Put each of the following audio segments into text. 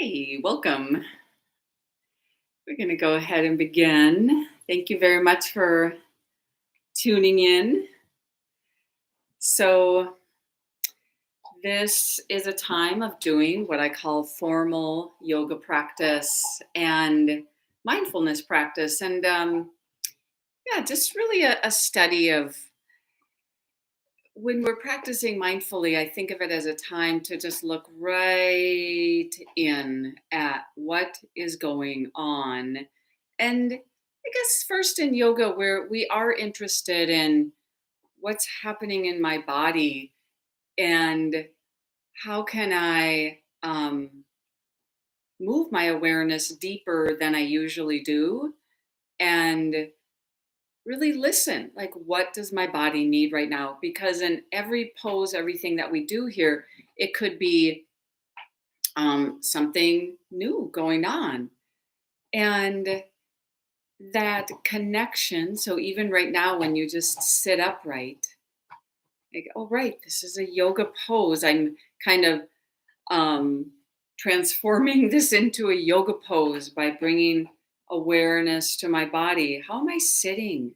Hey, welcome. We're going to go ahead and begin. Thank you very much for tuning in. So, this is a time of doing what I call formal yoga practice and mindfulness practice. Yeah, just really a study of when we're practicing mindfully. I think of it as a time to just look right in at what is going on. And I guess first in yoga, where we are interested in what's happening in my body and how can I move my awareness deeper than I usually do, and really listen, like, what does my body need right now? Because in every pose, everything that we do here, it could be something new going on. And that connection, so even right now, when you just sit upright, like, oh, right, this is a yoga pose. I'm kind of um, transforming this into a yoga pose by bringing awareness to my body. How am I sitting?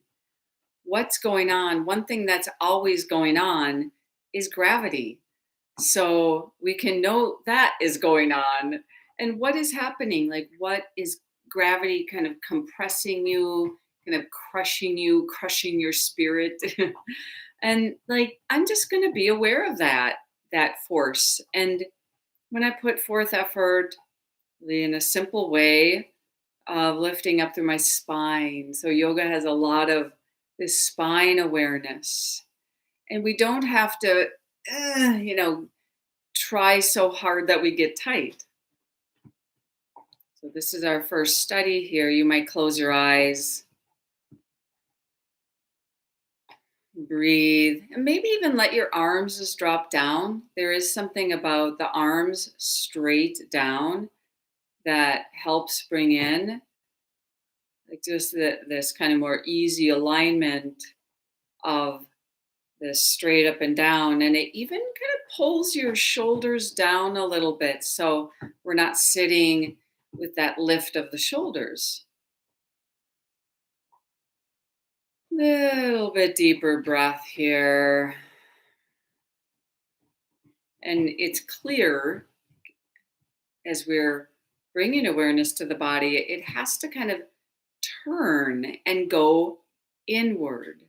What's going on? One thing that's always going on is gravity. So we can know that is going on. And what is happening? Like, what is gravity kind of compressing you, kind of crushing you, crushing your spirit? And like, I'm just going to be aware of that force. And when I put forth effort really in a simple way of lifting up through my spine. So yoga has a lot of this spine awareness. And we don't have to, you know, try so hard that we get tight. So this is our first study here. You might close your eyes, breathe, and maybe even let your arms just drop down. There is something about the arms straight down that helps bring in like just this kind of more easy alignment of this straight up and down. And it even kind of pulls your shoulders down a little bit. So we're not sitting with that lift of the shoulders. Little bit deeper breath here. And it's clear as we're bringing awareness to the body, it has to kind of turn and go inward.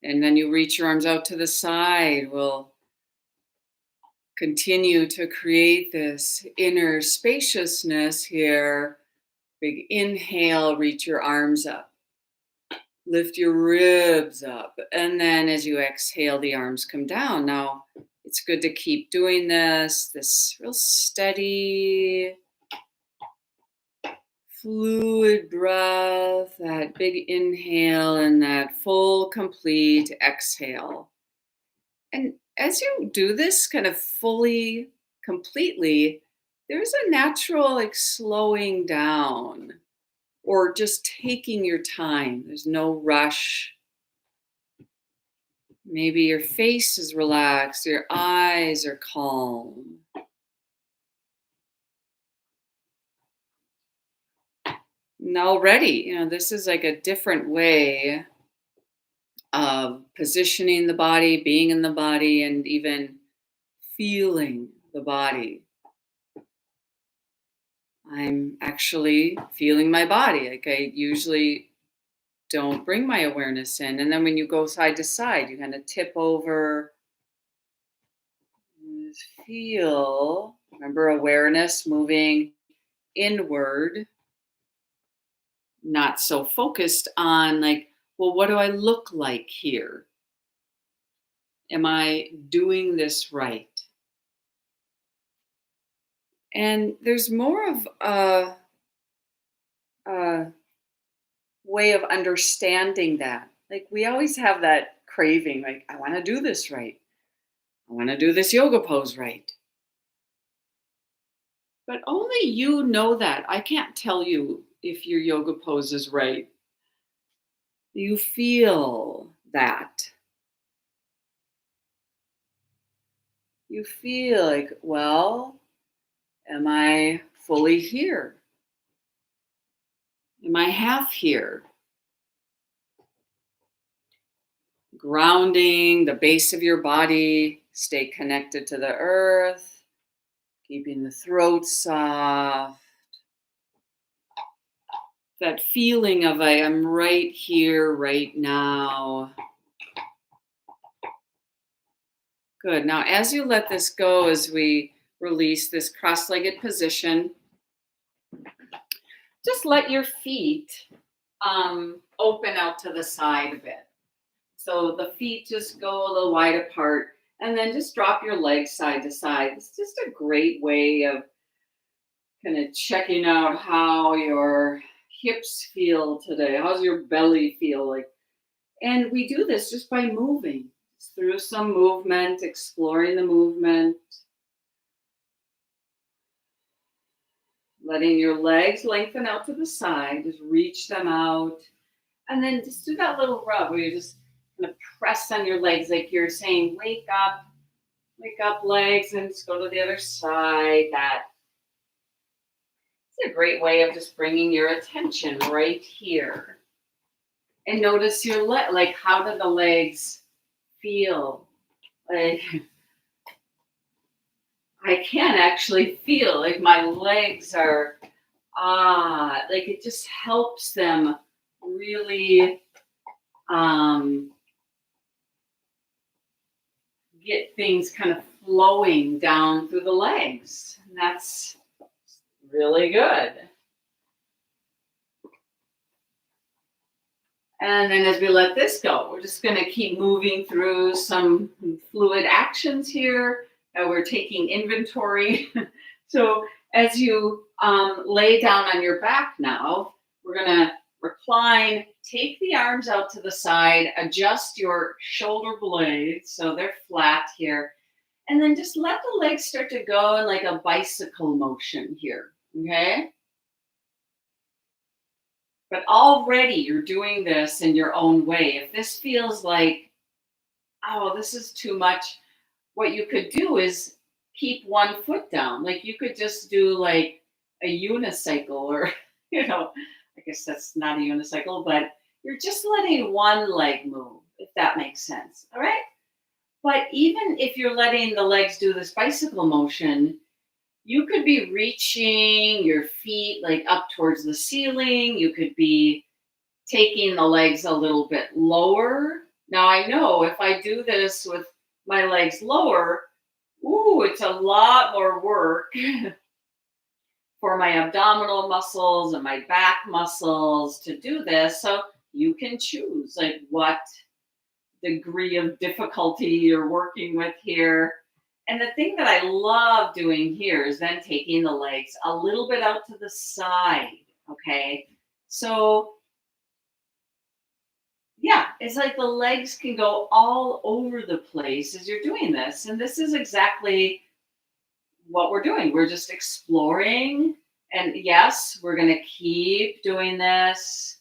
And then you reach your arms out to the side. We'll continue to create this inner spaciousness here. Big inhale, reach your arms up. Lift your ribs up. And then as you exhale, the arms come down. Now, it's good to keep doing this real steady, fluid breath, that big inhale and that full, complete exhale. And as you do this kind of fully, completely, there's a natural like slowing down or just taking your time. There's no rush. Maybe your face is relaxed, your eyes are calm. And already, this is like a different way of positioning the body, being in the body, and even feeling the body. I'm actually feeling my body. Like I usually don't bring my awareness in. And then when you go side to side, you kind of tip over, and just feel, remember awareness moving inward, not so focused on like, well, what do I look like here? Am I doing this right? And there's more of a way of understanding that. Like we always have that craving, like, I want to do this right. I want to do this yoga pose right. But only you know that. I can't tell you if your yoga pose is right. You feel that. You feel like, well, Am I fully here? Am I half here? Grounding the base of your body, stay connected to the earth, keeping the throat soft. That feeling of I am right here, right now. Good. Now, as you let this go, as we release this cross-legged position, just let your feet open out to the side a bit. So the feet just go a little wide apart, and then just drop your legs side to side. It's just a great way of kind of checking out how your hips feel today. How's your belly feel like? And we do this just by moving, just through some movement, exploring the movement, letting your legs lengthen out to the side, just reach them out. And then just do that little rub where you just kind of press on your legs like you're saying, wake up legs, and just go to the other side. It's a great way of just bringing your attention right here. And notice your leg, like how do the legs feel? Like I can actually feel like my legs are, like it just helps them really get things kind of flowing down through the legs. And that's really good. And then as we let this go, we're just going to keep moving through some fluid actions here. We're taking inventory. So as you lay down on your back now, we're going to recline, take the arms out to the side, adjust your shoulder blades so they're flat here, and then just let the legs start to go in like a bicycle motion here, okay? But already you're doing this in your own way. If this feels like, oh, this is too much, what you could do is keep one foot down. Like you could just do like a unicycle or, I guess that's not a unicycle, but you're just letting one leg move, if that makes sense. All right. But even if you're letting the legs do this bicycle motion, you could be reaching your feet like up towards the ceiling. You could be taking the legs a little bit lower. Now I know if I do this with my legs lower, it's a lot more work for my abdominal muscles and my back muscles to do this. So you can choose like what degree of difficulty you're working with here. And the thing that I love doing here is then taking the legs a little bit out to the side. Okay. So yeah, it's like the legs can go all over the place as you're doing this. And this is exactly what we're doing. We're just exploring. And yes, we're going to keep doing this.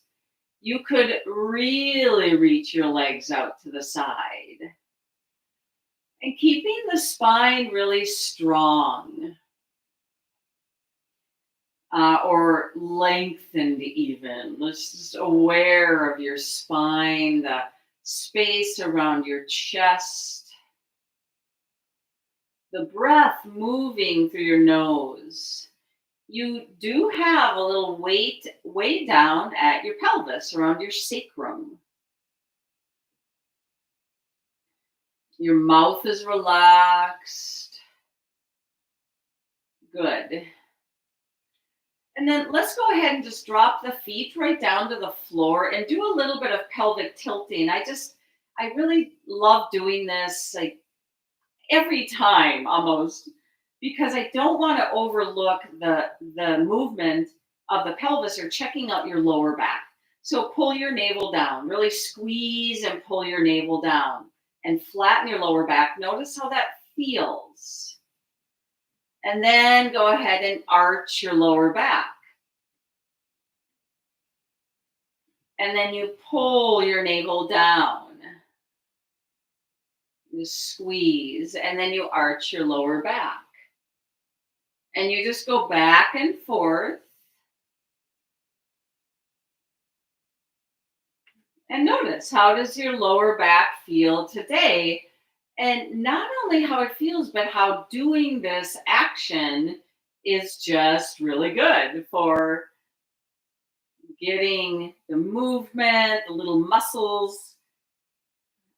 You could really reach your legs out to the side. And keeping the spine really strong. Or lengthened even. Let's just aware of your spine, the space around your chest, the breath moving through your nose. You do have a little weight way down at your pelvis around your sacrum. Your mouth is relaxed. Good. And then let's go ahead and just drop the feet right down to the floor and do a little bit of pelvic tilting. I really love doing this like every time almost because I don't want to overlook the movement of the pelvis or checking out your lower back. So pull your navel down, really squeeze and pull your navel down and flatten your lower back. Notice how that feels. And then go ahead and arch your lower back. And then you pull your navel down. You squeeze, and then you arch your lower back. And you just go back and forth and notice, how does your lower back feel today? And not only how it feels, but how doing this action is just really good for getting the movement, the little muscles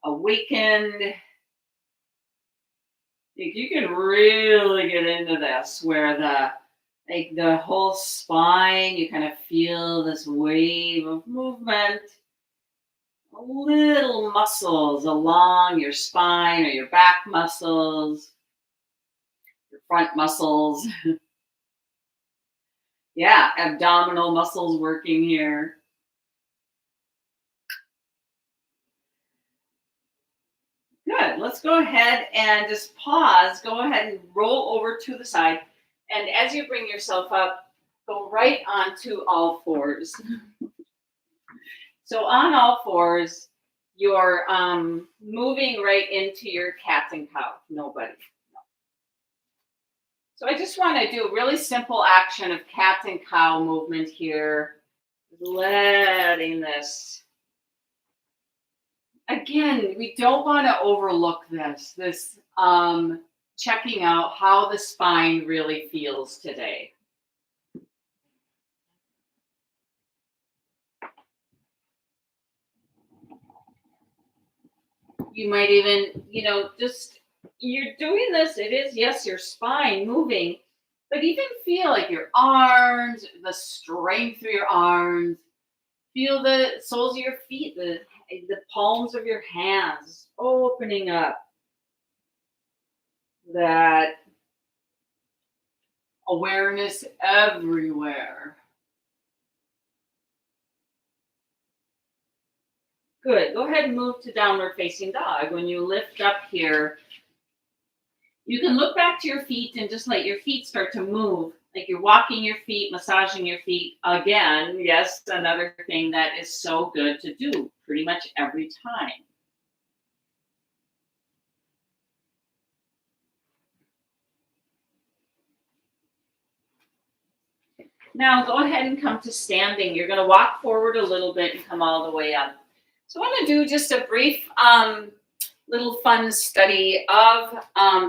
awakened. You can really get into this where the whole spine, you kind of feel this wave of movement, little muscles along your spine or your back muscles, your front muscles. Yeah, abdominal muscles working here. Good. Let's go ahead and just pause. Go ahead and roll over to the side. And as you bring yourself up, go right onto all fours. So on all fours, you're moving right into your cat and cow. Nobody. So I just want to do a really simple action of cat and cow movement here. Letting this. Again, we don't want to overlook this checking out how the spine really feels today. You might even, just you're doing this. It is, yes, your spine moving, but even feel like your arms, the strength of your arms. Feel the soles of your feet, the palms of your hands opening up. That awareness everywhere. Good. Go ahead and move to downward facing dog. When you lift up here, you can look back to your feet and just let your feet start to move. Like you're walking your feet, massaging your feet. Again, yes, another thing that is so good to do pretty much every time. Now go ahead and come to standing. You're going to walk forward a little bit and come all the way up. So I want to do just a brief little fun study of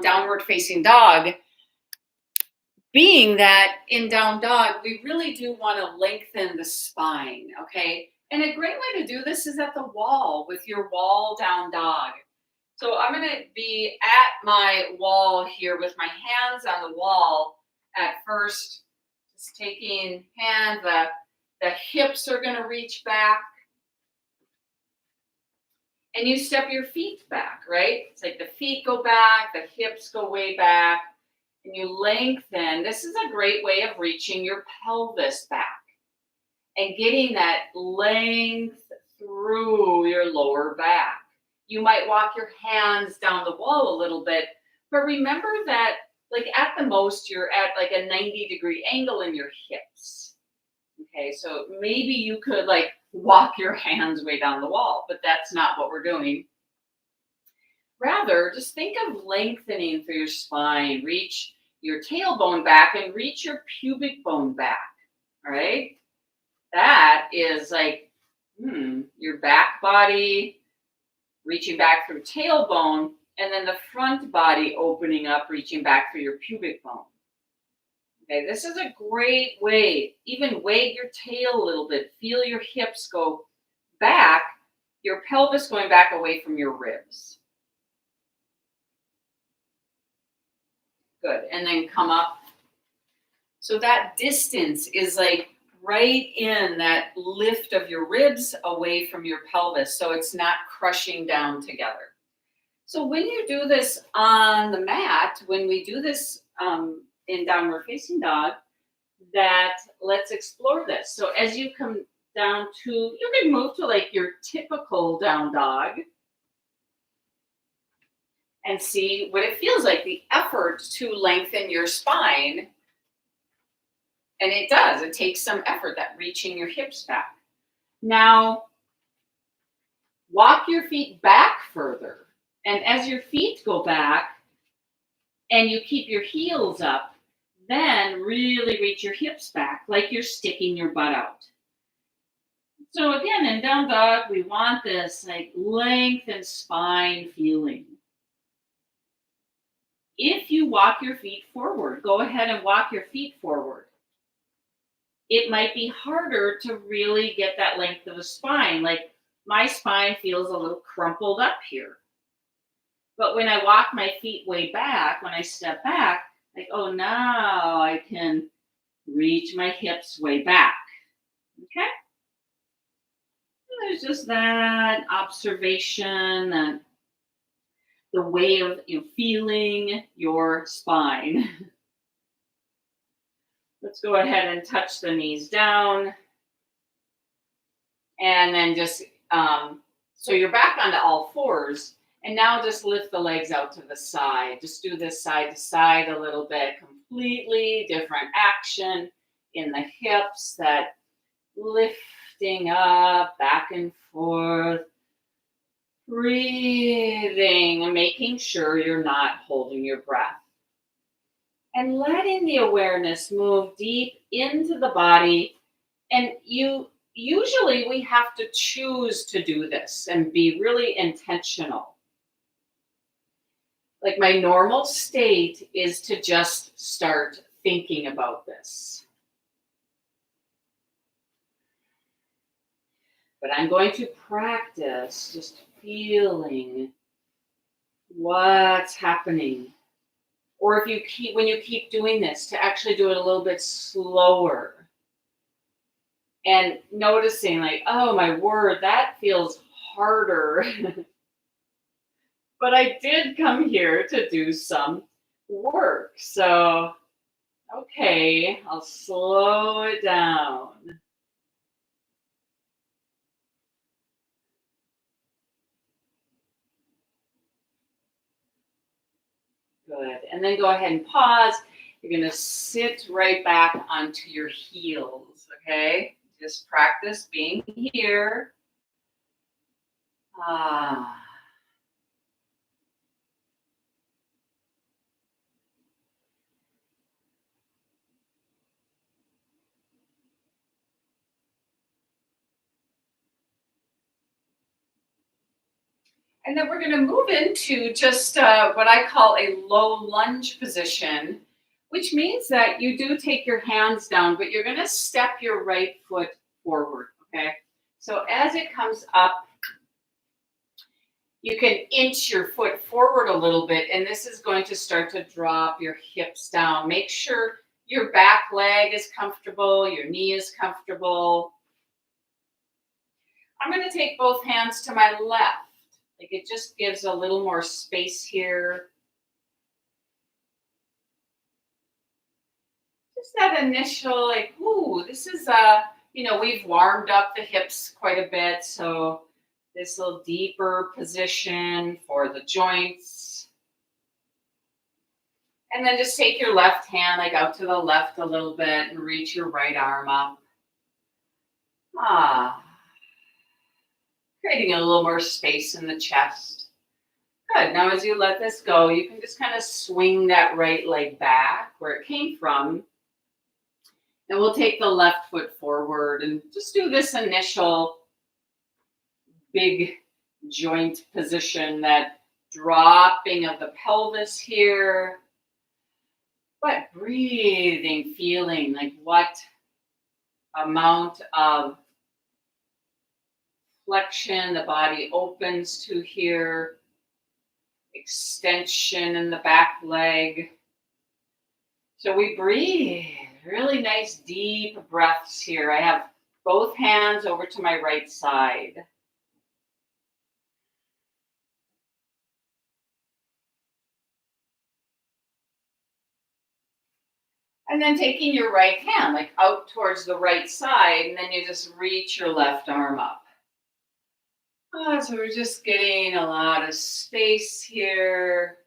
downward facing dog. Being that in down dog, we really do want to lengthen the spine, okay? And a great way to do this is at the wall with your wall down dog. So I'm going to be at my wall here with my hands on the wall at first. Just taking hand, the hips are going to reach back. And you step your feet back, right? It's like the feet go back, the hips go way back, and you lengthen. This is a great way of reaching your pelvis back and getting that length through your lower back. You might walk your hands down the wall a little bit, but remember that like at the most, you're at like a 90-degree angle in your hips. Okay, so maybe you could like walk your hands way down the wall, but that's not what we're doing. Rather, just think of lengthening through your spine. Reach your tailbone back and reach your pubic bone back. All right, that is like your back body reaching back through tailbone, and then the front body opening up, reaching back through your pubic bone. Okay, this is a great way. Even wag your tail a little bit. Feel your hips go back, your pelvis going back away from your ribs. Good. And then come up. So that distance is like right in that lift of your ribs away from your pelvis. So it's not crushing down together. So when you do this on the mat, when we do this in downward facing dog, that let's explore this. So as you come down to, you can move to like your typical down dog and see what it feels like, the effort to lengthen your spine. And it does, it takes some effort, that reaching your hips back. Now, walk your feet back further. And as your feet go back and you keep your heels up, Then really reach your hips back like you're sticking your butt out. So again, in down dog, we want this like length and spine feeling. If you walk your feet forward, go ahead and walk your feet forward. It might be harder to really get that length of a spine. Like my spine feels a little crumpled up here. But when I walk my feet way back, when I step back, like, oh, now I can reach my hips way back. Okay? There's just that observation, that the way of feeling your spine. Let's go ahead and touch the knees down. And then just, so you're back onto all fours. And now just lift the legs out to the side. Just do this side to side a little bit. Completely different action in the hips, that lifting up, back and forth. Breathing and making sure you're not holding your breath. And letting the awareness move deep into the body. And usually we have to choose to do this and be really intentional. Like my normal state is to just start thinking about this. But I'm going to practice just feeling what's happening. Or if when you keep doing this, to actually do it a little bit slower. And noticing like, oh my word, that feels harder. But I did come here to do some work. So, okay, I'll slow it down. Good. And then go ahead and pause. You're going to sit right back onto your heels, okay? Just practice being here. And then we're going to move into just what I call a low lunge position, which means that you do take your hands down, but you're going to step your right foot forward, okay? So as it comes up, you can inch your foot forward a little bit, and this is going to start to drop your hips down. Make sure your back leg is comfortable, your knee is comfortable. I'm going to take both hands to my left. Like it just gives a little more space here. Just that initial, like, ooh, this is, we've warmed up the hips quite a bit. So this little deeper position for the joints. And then just take your left hand, like out to the left a little bit and reach your right arm up. Creating a little more space in the chest. Good. Now as you let this go, you can just kind of swing that right leg back where it came from. And we'll take the left foot forward and just do this initial big joint position, that dropping of the pelvis here. But breathing, feeling like what amount of flexion the body opens to here. Extension in the back leg. So we breathe really nice deep breaths here. I have both hands over to my right side. And then taking your right hand like out towards the right side, and then you just reach your left arm up. So we're just getting a lot of space here.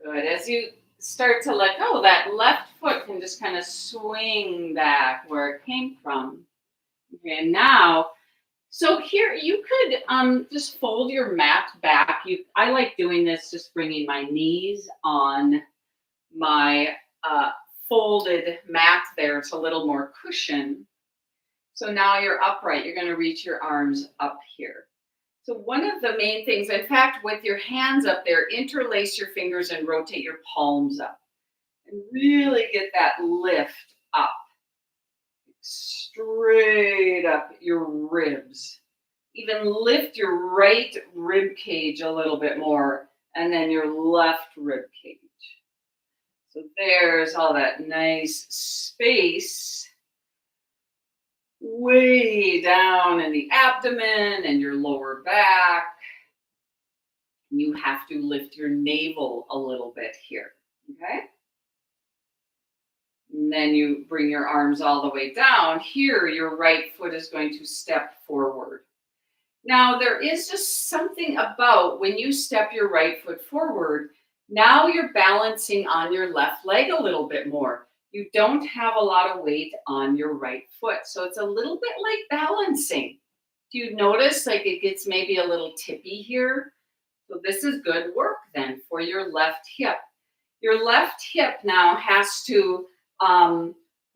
Good. As you start to let go, that left foot can just kind of swing back where it came from. Okay, and now So here you could just fold your mat back. I like doing this, just bringing my knees on my folded mat there. It's a little more cushion. So now you're upright. You're going to reach your arms up here. So one of the main things, in fact, with your hands up there, interlace your fingers and rotate your palms up. And really get that lift up, straight up your ribs. Even lift your right rib cage a little bit more, and then your left rib cage. So there's all that nice space way down in the abdomen and your lower back. You have to lift your navel a little bit here, okay? And then you bring your arms all the way down. Here, your right foot is going to step forward. Now, there is just something about when you step your right foot forward, now you're balancing on your left leg a little bit more. You don't have a lot of weight on your right foot. So it's a little bit like balancing. Do you notice like it gets maybe a little tippy here? So this is good work then for your left hip. Your left hip now has to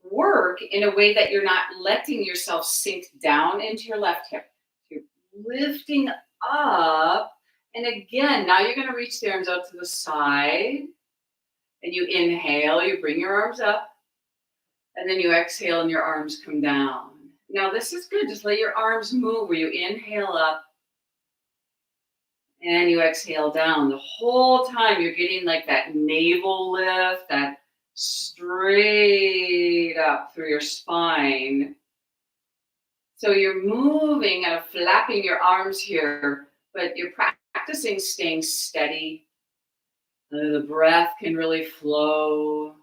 work in a way that you're not letting yourself sink down into your left hip. You're lifting up. And again, now you're going to reach the arms out to the side. And you inhale, you bring your arms up. And then you exhale and your arms come down. Now this is good. Just let your arms move where you inhale up. And you exhale down. The whole time you're getting like that navel lift, that straight up through your spine. So you're moving and flapping your arms here, but you're practicing staying steady. The breath can really flow.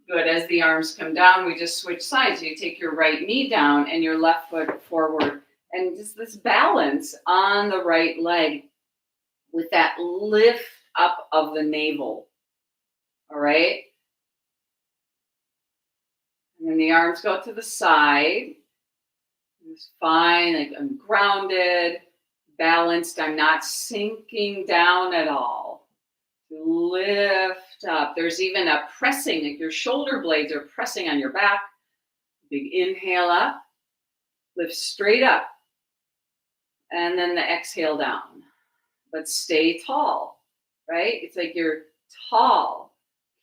Good. As the arms come down, we just switch sides. You take your right knee down and your left foot forward. And just this balance on the right leg with that lift up of the navel. All right. And then the arms go to the side. It's fine. Like I'm grounded, balanced. I'm not sinking down at all. Lift up. There's even a pressing, like your shoulder blades are pressing on your back. Big inhale up. Lift straight up. And then the exhale down. But stay tall, right? It's like you're tall.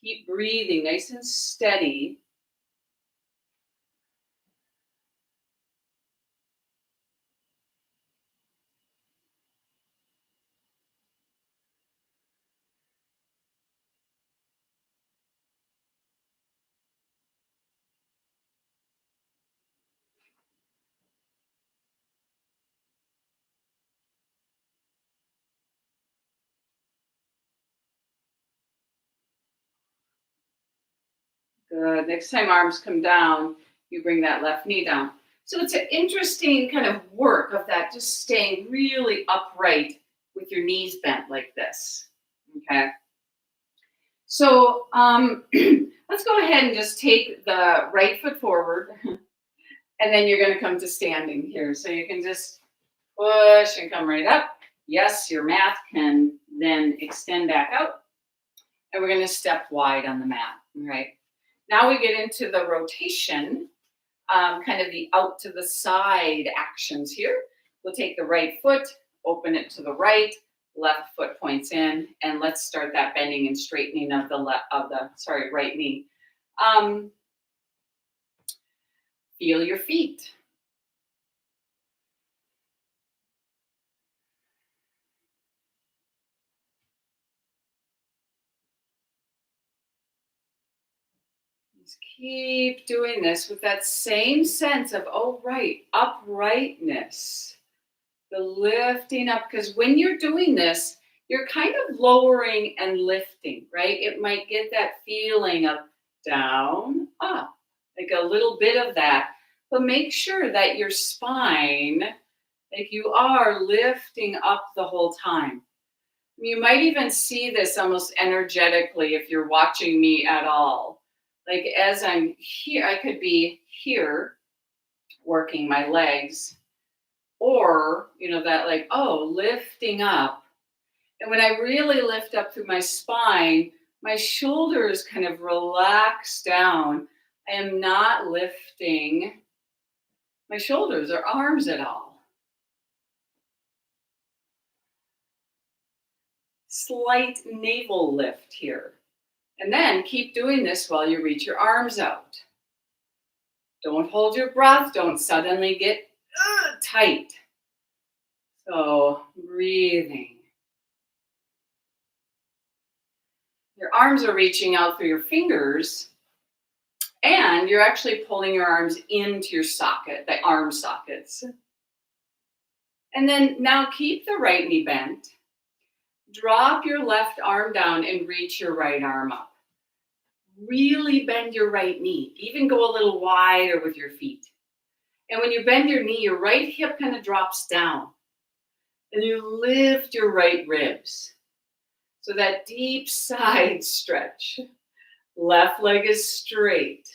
Keep breathing nice and steady. Good. Next time arms come down, you bring that left knee down. So it's an interesting kind of work of that, just staying really upright with your knees bent like this. Okay. So let's go ahead and just take the right foot forward, and then you're going to come to standing here. So you can just push and come right up. Yes, your mat can then extend back out, and we're going to step wide on the mat. All right. Now we get into the rotation, kind of the out to the side actions here. We'll take the right foot, open it to the right, left foot points in, and let's start that bending and straightening of the right knee. Feel your feet. Just keep doing this with that same sense of, oh, right, uprightness, the lifting up. Because when you're doing this, you're kind of lowering and lifting, right? It might get that feeling of down, up, like a little bit of that. But make sure that your spine, like you are lifting up the whole time. You might even see this almost energetically if you're watching me at all. Like as I'm here, I could be here working my legs, or, that like, oh, lifting up. And when I really lift up through my spine, my shoulders kind of relax down. I am not lifting my shoulders or arms at all. Slight navel lift here. And then keep doing this while you reach your arms out. Don't hold your breath. Don't suddenly get tight. So breathing. Your arms are reaching out through your fingers, and you're actually pulling your arms into your socket, the arm sockets. And then now keep the right knee bent. Drop your left arm down and reach your right arm up. Really bend your right knee. Even go a little wider with your feet. And when you bend your knee, your right hip kind of drops down. And you lift your right ribs. So that deep side stretch. Left leg is straight.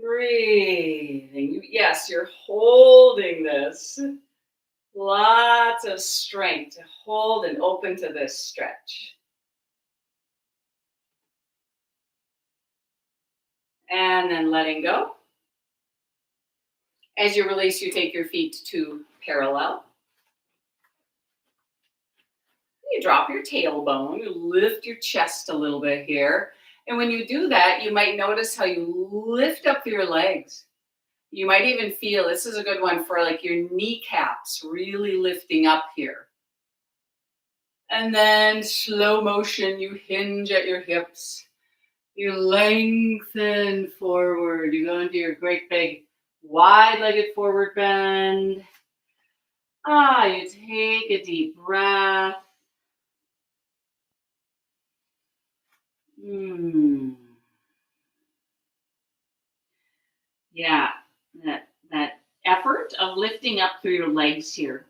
Breathing. Yes, you're holding this. Lots of strength to hold and open to this stretch. And then letting go. As you release, you take your feet to parallel. You drop your tailbone, you lift your chest a little bit here. And when you do that, you might notice how you lift up through your legs. You might even feel, this is a good one for like your kneecaps really lifting up here. And then slow motion, you hinge at your hips. You lengthen forward. You go into your great big wide-legged forward bend. You take a deep breath. Yeah, that effort of lifting up through your legs here.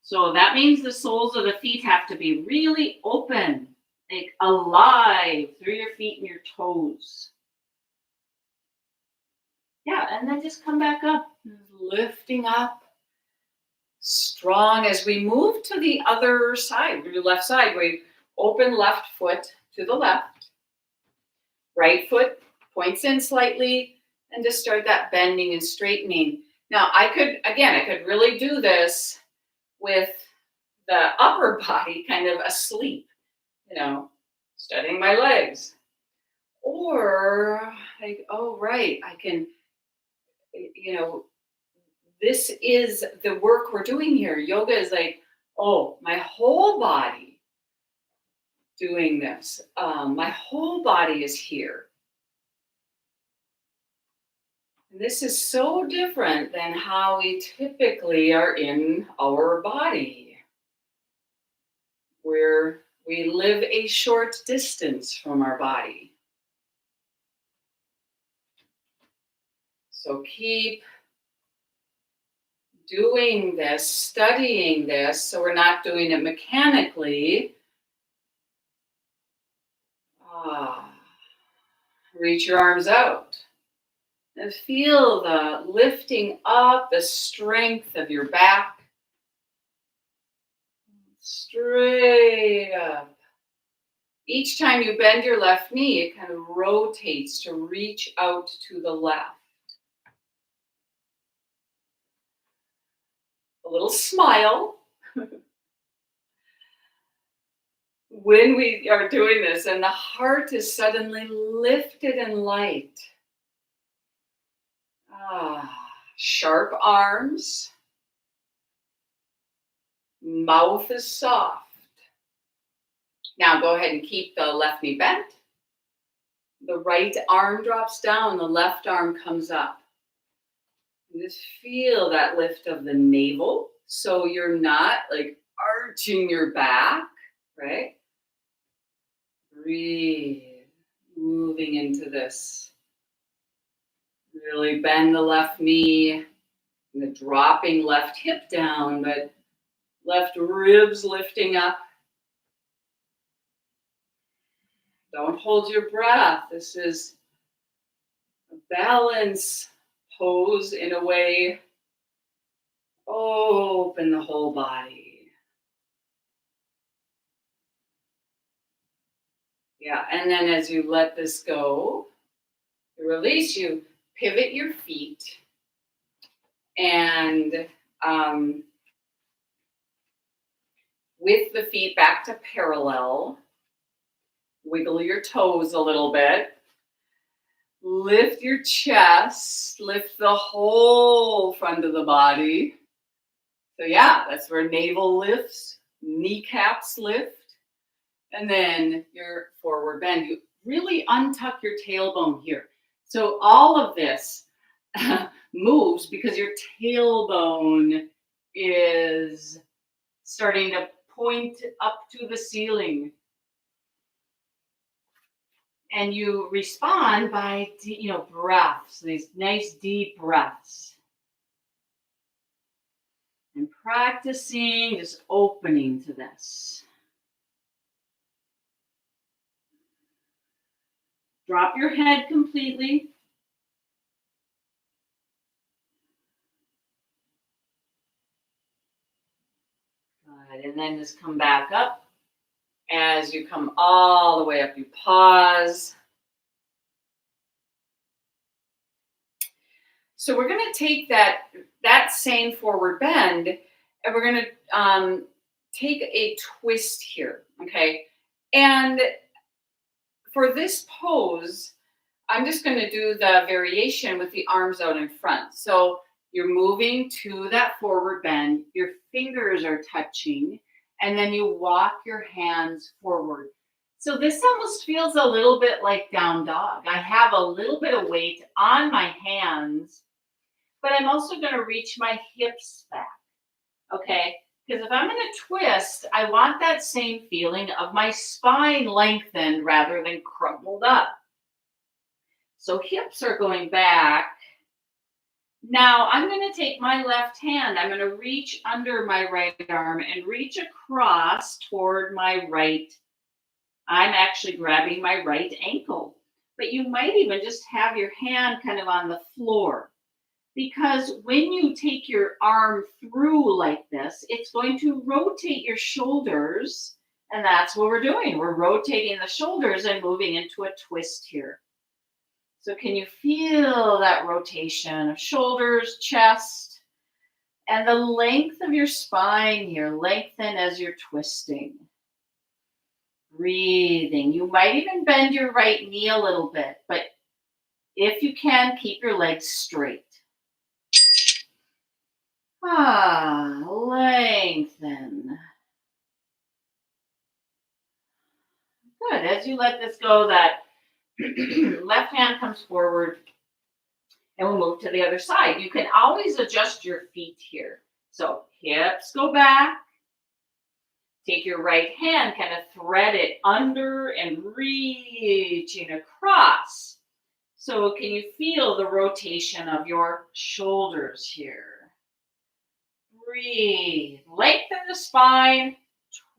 So that means the soles of the feet have to be really open, like alive through your feet and your toes. Yeah, and then just come back up, lifting up. Strong as we move to the other side, your left side. We open left foot to the left. Right foot points in slightly and just start that bending and straightening. Now I could really do this with the upper body kind of asleep, studying my legs. Or like, oh, right, I can, this is the work we're doing here. Yoga is like, oh, my whole body doing this. My whole body is here. And this is so different than how we typically are in our body, where we live a short distance from our body. So keep doing this, studying this, so we're not doing it mechanically. Reach your arms out. And feel the lifting up, the strength of your back. Straight up. Each time you bend your left knee, it kind of rotates to reach out to the left. A little smile. When we are doing this, and the heart is suddenly lifted and light. Sharp arms. Mouth is soft. Now go ahead and keep the left knee bent. The right arm drops down, the left arm comes up. And just feel that lift of the navel. So you're not like arching your back, right? Breathe, moving into this. Really bend the left knee, and the dropping left hip down, but Left ribs lifting up. Don't hold your breath. This is a balance pose in a way. Open the whole body. Yeah, and then as you let this go, you release, you pivot your feet and with the feet back to parallel, wiggle your toes a little bit. Lift your chest, lift the whole front of the body. So yeah, that's where navel lifts, kneecaps lift, and then your forward bend. You really untuck your tailbone here. So all of this moves because your tailbone is starting to point up to the ceiling. And you respond by, breaths, these nice deep breaths. And practicing just opening to this. Drop your head completely. Good. And then just come back up. As you come all the way up, you pause. So we're going to take that same forward bend, and we're going to take a twist here, okay? And for this pose, I'm just going to do the variation with the arms out in front. So you're moving to that forward bend, your fingers are touching, and then you walk your hands forward. So this almost feels a little bit like down dog. I have a little bit of weight on my hands, but I'm also going to reach my hips back, okay? Because if I'm going to twist, I want that same feeling of my spine lengthened rather than crumpled up. So hips are going back. Now I'm going to take my left hand. I'm going to reach under my right arm and reach across toward my right. I'm actually grabbing my right ankle. But you might even just have your hand kind of on the floor. Because when you take your arm through like this, it's going to rotate your shoulders. And that's what we're doing. We're rotating the shoulders and moving into a twist here. So can you feel that rotation of shoulders, chest, and the length of your spine here? Lengthen as you're twisting. Breathing. You might even bend your right knee a little bit, but if you can, keep your legs straight. Lengthen. Good. As you let this go, that left hand comes forward, and we'll move to the other side. You can always adjust your feet here. So hips go back. Take your right hand, kind of thread it under and reaching across. So can you feel the rotation of your shoulders here? Breathe. Lengthen the spine,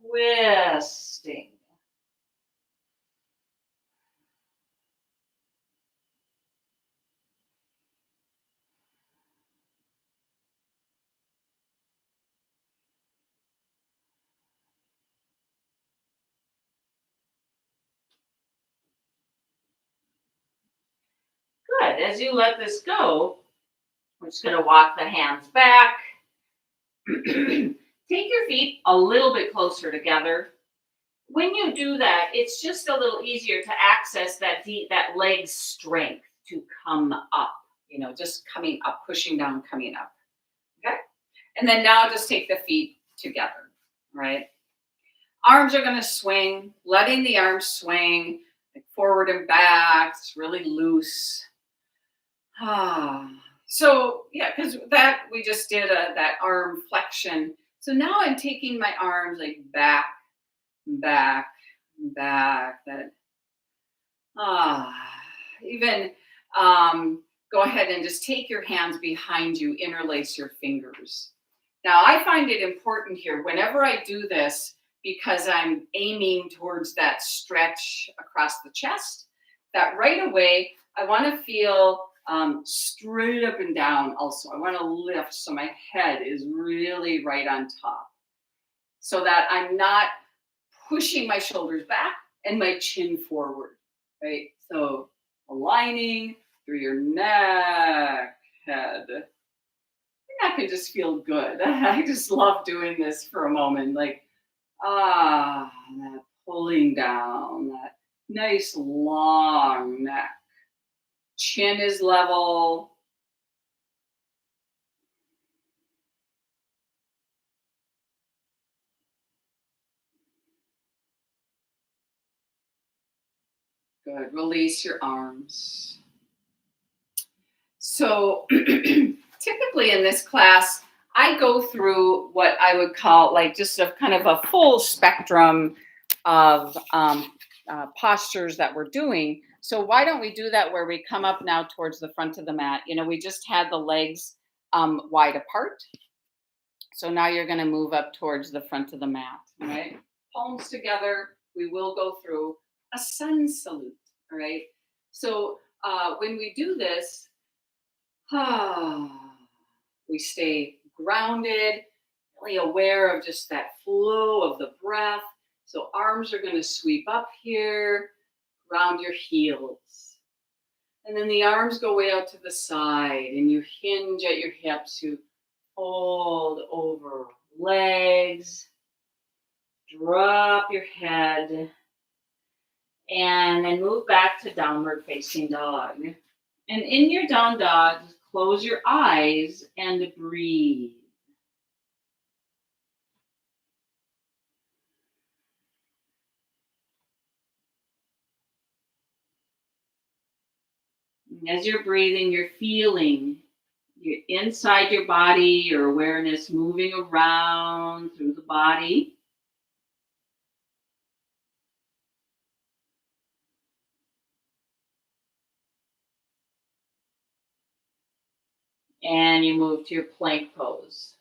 twisting. Good. As you let this go, we're just going to walk the hands back. Take your feet a little bit closer together. When you do that, it's just a little easier to access that leg strength to come up, just coming up, pushing down, coming up. Okay? And then now just take the feet together, right? Arms are going to swing, letting the arms swing like forward and back. It's really loose. So yeah, because that we just did that arm flexion. So now I'm taking my arms like back, back, back. Even go ahead and just take your hands behind you, interlace your fingers. Now, I find it important here whenever I do this because I'm aiming towards that stretch across the chest, that right away I want to feel straight up and down also. I want to lift so my head is really right on top so that I'm not pushing my shoulders back and my chin forward, right? So aligning through your neck, head. That can just feel good. I just love doing this for a moment. Like, that pulling down, that nice long neck. Chin is level. Good. Release your arms. So typically in this class, I go through what I would call like just a kind of a full spectrum of postures that we're doing. So why don't we do that where we come up now towards the front of the mat? You know, we just had the legs wide apart. So now you're going to move up towards the front of the mat, all right? Palms together. We will go through a sun salute, all right? So when we do this, we stay grounded, really aware of just that flow of the breath. So arms are going to sweep up here, ground your heels. And then the arms go way out to the side and you hinge at your hips. You fold over legs, drop your head, and then move back to downward facing dog. And in your down dog, close your eyes and breathe. As you're breathing, you're feeling you're inside your body, your awareness moving around through the body. And you move to your plank pose.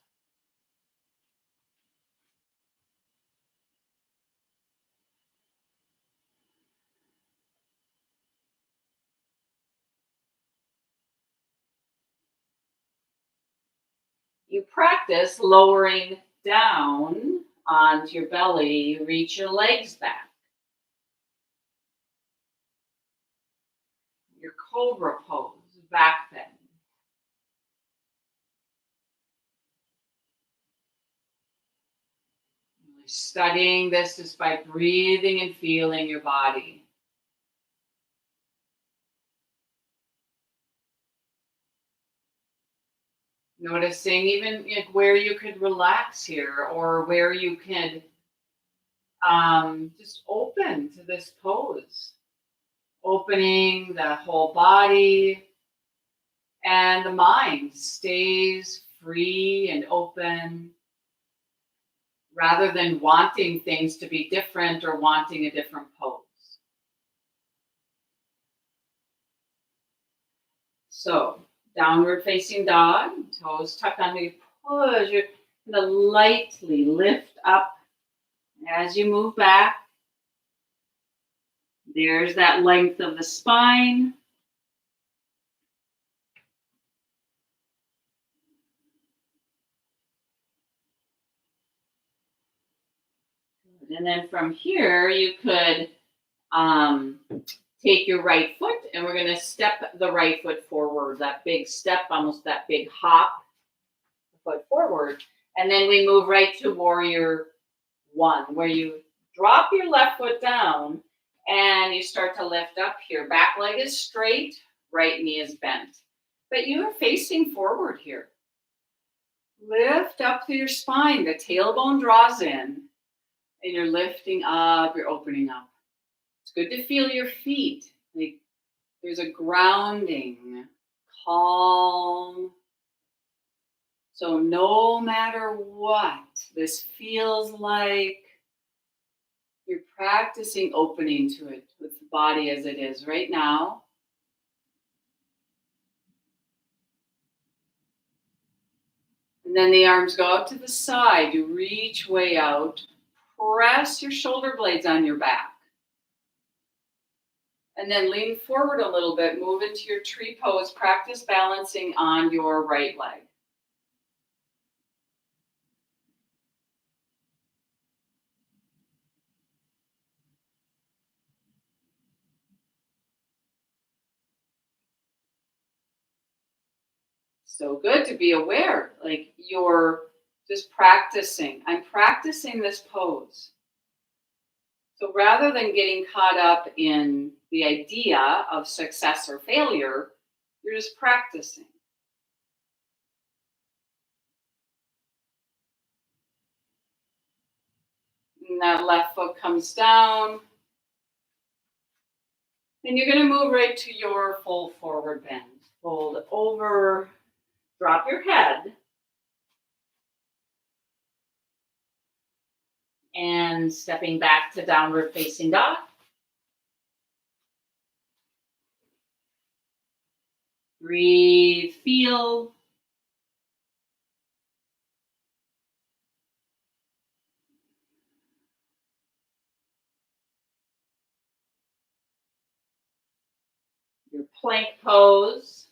You practice lowering down onto your belly, reach your legs back. Your cobra pose, back bend. Studying this is by breathing and feeling your body. Noticing even where you could relax here or where you could just open to this pose. Opening the whole body and the mind stays free and open rather than wanting things to be different or wanting a different pose. So, downward facing dog, toes tucked under you, push. You're going to lightly lift up as you move back. There's that length of the spine. And then from here, you could take your right foot and we're going to step the right foot forward. That big step, almost that big hop, foot forward. And then we move right to warrior one, where you drop your left foot down and you start to lift up here. Back leg is straight, right knee is bent. But you are facing forward here. Lift up through your spine. The tailbone draws in and you're lifting up, you're opening up. It's good to feel your feet. Like there's a grounding, calm. So no matter what this feels like, you're practicing opening to it with the body as it is right now. And then the arms go out to the side. You reach way out. Press your shoulder blades on your back. And then lean forward a little bit. Move into your tree pose. Practice balancing on your right leg. So good to be aware. Like you're just practicing. I'm practicing this pose. So rather than getting caught up in the idea of success or failure, you're just practicing. And that left foot comes down. And you're going to move right to your full forward bend. Fold over, drop your head. And stepping back to downward facing dog. Breathe, feel. Your plank pose.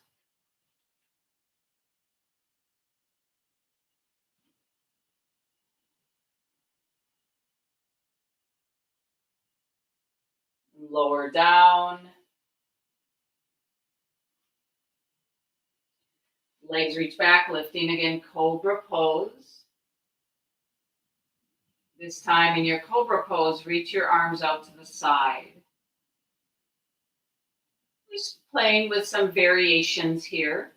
Lower down. Legs reach back, lifting again, cobra pose. This time in your cobra pose, reach your arms out to the side. Just playing with some variations here.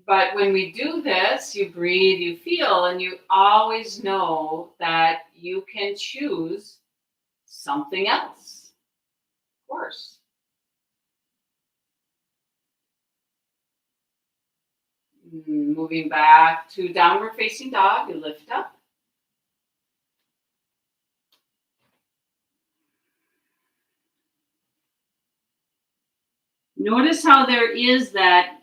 But when we do this, you breathe, you feel, and you always know that you can choose something else, of course. Moving back to downward facing dog, you lift up. Notice how there is that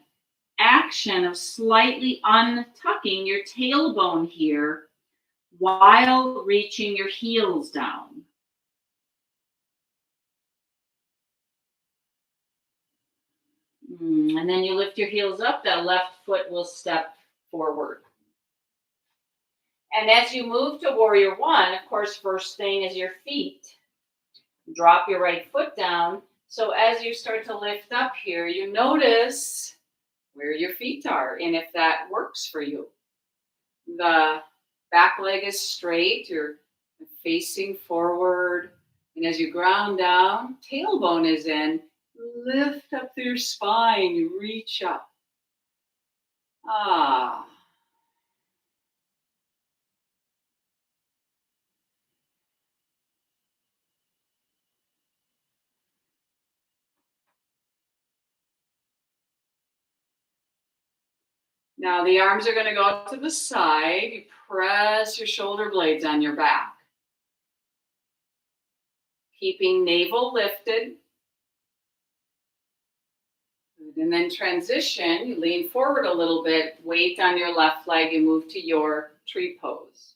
action of slightly untucking your tailbone here while reaching your heels down. And then you lift your heels up, that left foot will step forward. And as you move to warrior one, of course, first thing is your feet. Drop your right foot down. So as you start to lift up here, you notice where your feet are and if that works for you. The back leg is straight, you're facing forward. And as you ground down, tailbone is in. Lift up through your spine, you reach up. Ah. Now the arms are going to go out to the side. You press your shoulder blades on your back. Keeping navel lifted. And then transition, you lean forward a little bit, weight on your left leg, and move to your tree pose.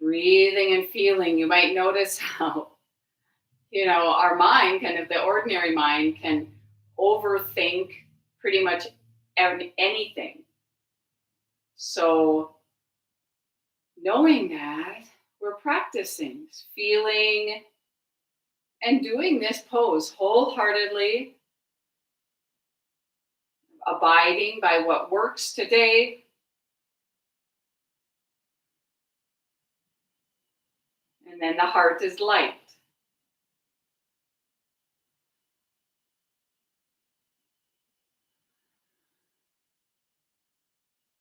Breathing and feeling. You might notice how, our mind, kind of the ordinary mind, can overthink pretty much anything. So knowing that, we're practicing, feeling, and doing this pose wholeheartedly, abiding by what works today. And then the heart is light.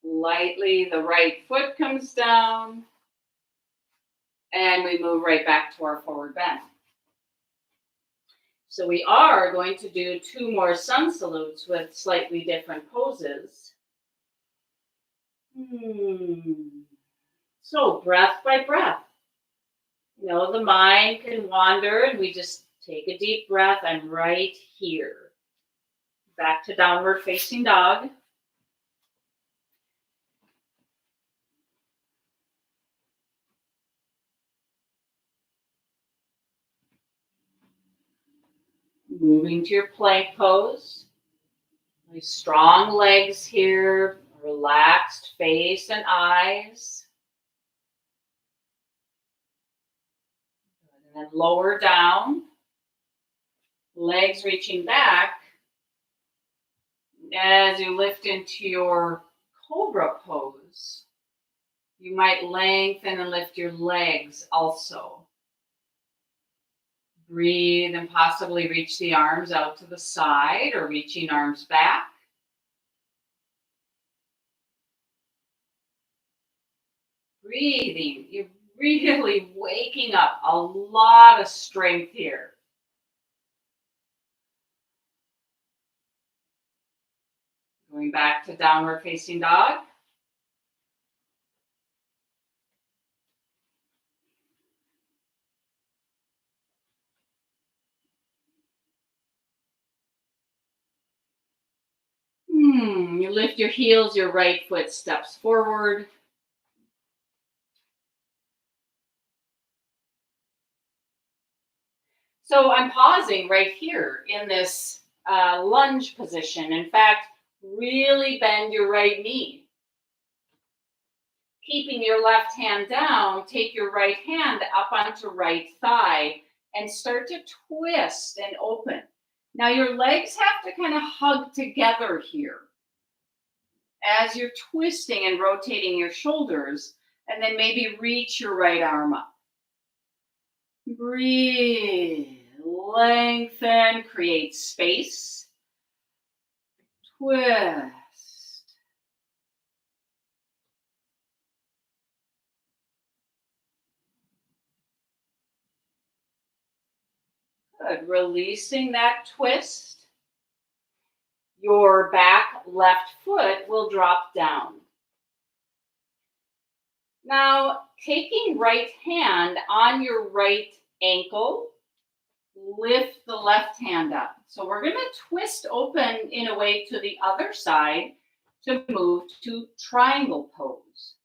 Lightly, the right foot comes down. And we move right back to our forward bend. So we are going to do 2 more sun salutes with slightly different poses. So breath by breath. The mind can wander and we just Take a deep breath. I'm right here. Back to downward facing dog. Moving to your plank pose. Nice strong legs here. Relaxed face and eyes. And then lower down. Legs reaching back. As you lift into your cobra pose, you might lengthen and lift your legs also. Breathe and possibly reach the arms out to the side or reaching arms back. Breathing, you're really waking up a lot of strength here. Going back to downward facing dog. You lift your heels, your right foot steps forward. So I'm pausing right here in this lunge position. In fact, really bend your right knee. Keeping your left hand down, take your right hand up onto right thigh and start to twist and open. Now your legs have to kind of hug together here as you're twisting and rotating your shoulders, and then maybe reach your right arm up. Breathe, lengthen, create space. Twist. Good. Releasing that twist. Your back left foot will drop down. Now, taking right hand on your right ankle, lift the left hand up. So we're going to twist open in a way to the other side to move to triangle pose.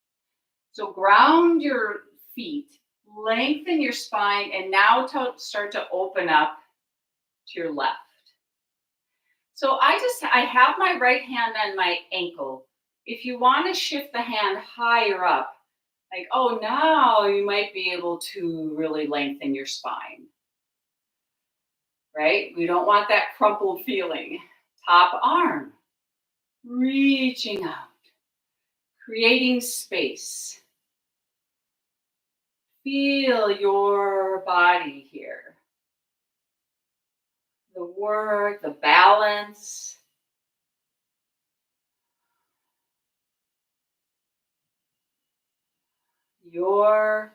So ground your feet, lengthen your spine, and now start to open up to your left. So I have my right hand on my ankle. If you want to shift the hand higher up, like, oh, now you might be able to really lengthen your spine, right? We don't want that crumpled feeling. Top arm, reaching out, creating space. Feel your body here. The work, the balance. Your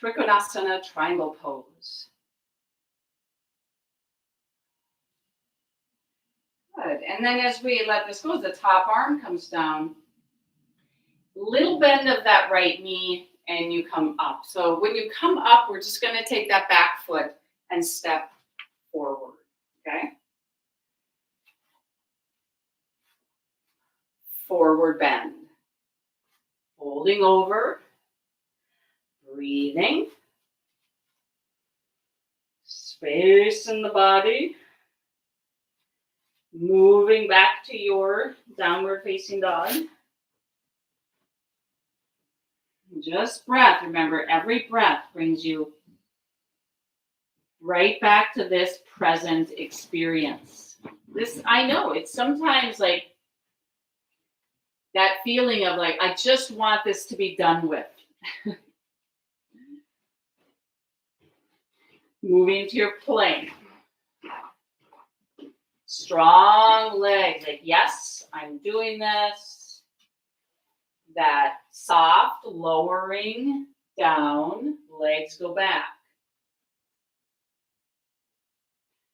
Trikonasana triangle pose. Good. And then as we let this go, the top arm comes down. Little bend of that right knee, and you come up. So when you come up, we're just going to take that back foot and step forward. Okay? Forward bend. Holding over. Breathing. Space in the body. Moving back to your downward facing dog. Just breath. Remember, every breath brings you right back to this present experience. This, I know, it's sometimes like that feeling of like, I just want this to be done with. Moving to your plank. Strong legs, like, yes, I'm doing this. That soft lowering down, legs go back.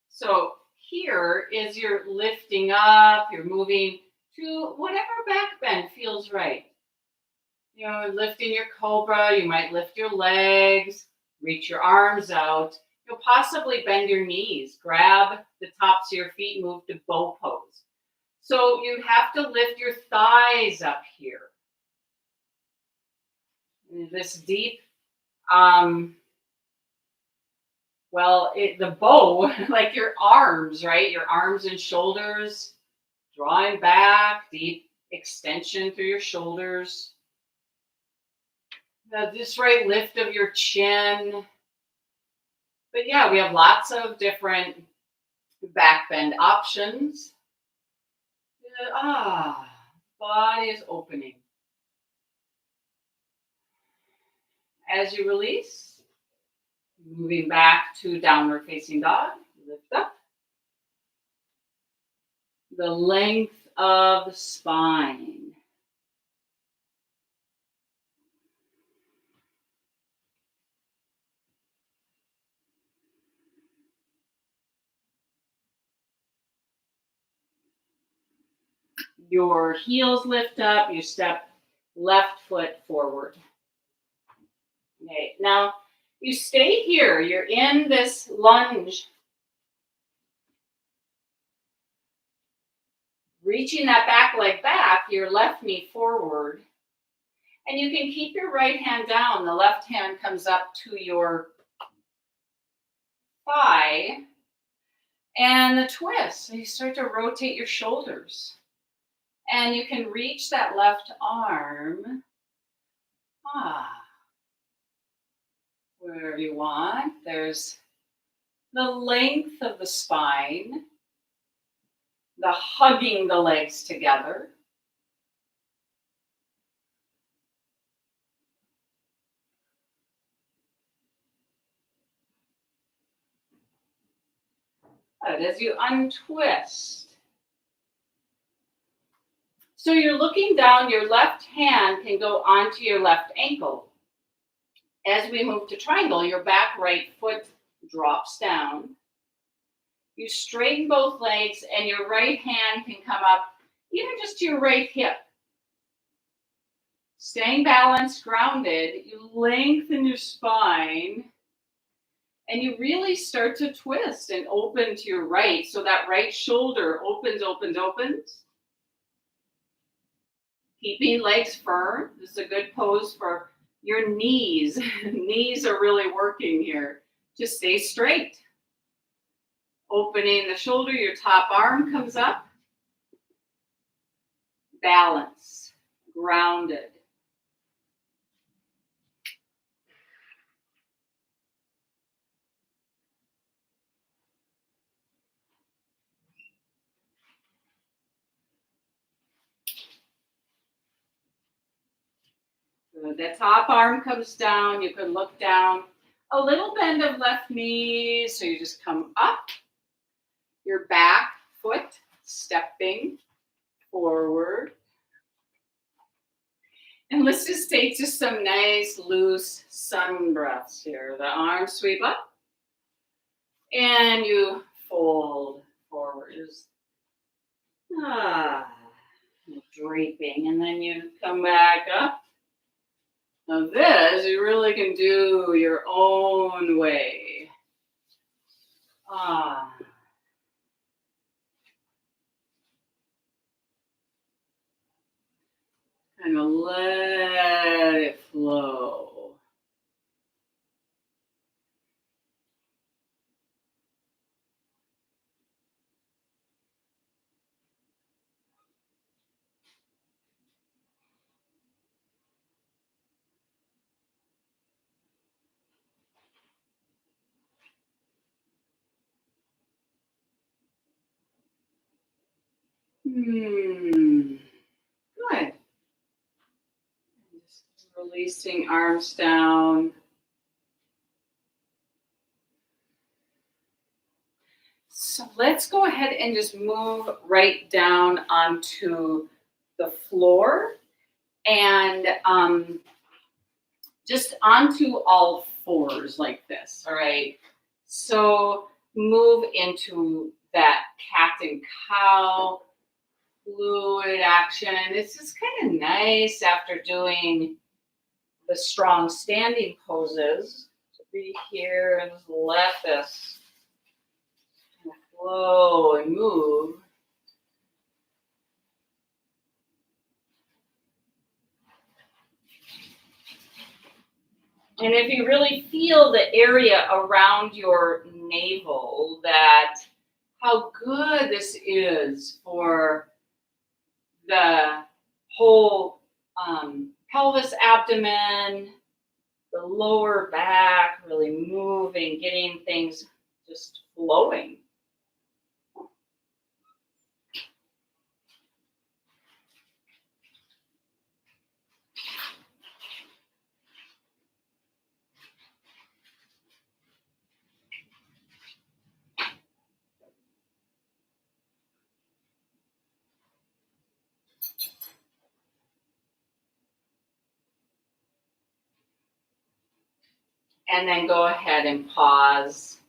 So here is you're lifting up, you're moving to whatever back bend feels right. You know, lifting your cobra, you might lift your legs, reach your arms out, You'll possibly bend your knees, grab the tops of your feet, move to bow pose. So you have to lift your thighs up here. This deep, the bow, like your arms, right? Your arms and shoulders, drawing back, deep extension through your shoulders. This right lift of your chin. But yeah, we have lots of different back bend options. Body is opening. As you release, moving back to downward facing dog, lift up. The length of the spine. Your heels lift up, you step left foot forward. Okay, now you stay here, you're in this lunge. Reaching that back leg back, your left knee forward. And you can keep your right hand down. The left hand comes up to your thigh. And the twist. So you start to rotate your shoulders. And you can reach that left arm. Wherever you want. There's the length of the spine. The hugging the legs together. As you untwist. So you're looking down, your left hand can go onto your left ankle. As we move to triangle, your back right foot drops down. You straighten both legs and your right hand can come up even just to your right hip. Staying balanced, grounded, you lengthen your spine and you really start to twist and open to your right. So that right shoulder opens. Keeping legs firm. This is a good pose for your knees. Knees are really working here. Just stay straight. Opening the shoulder, your top arm comes up. Balance. Grounded. Good. That top arm comes down. You can look down. A little bend of left knee. So you just come up. Your back foot stepping forward. And let's just take just some nice loose sun breaths here. The arms sweep up. And you fold forward. Just, draping. And then you come back up. Now this, you really can do your own way. Kind of let it flow. Good. Just releasing arms down. So let's go ahead and just move right down onto the floor and just onto all fours like this. All right. So move into that cat and cow fluid action. And it's just kind of nice after doing the strong standing poses. So Be here and just let this flow and move. And if you really feel the area around your navel, that how good this is for the whole pelvis, abdomen, the lower back, really moving, getting things just flowing. And then go ahead and pause.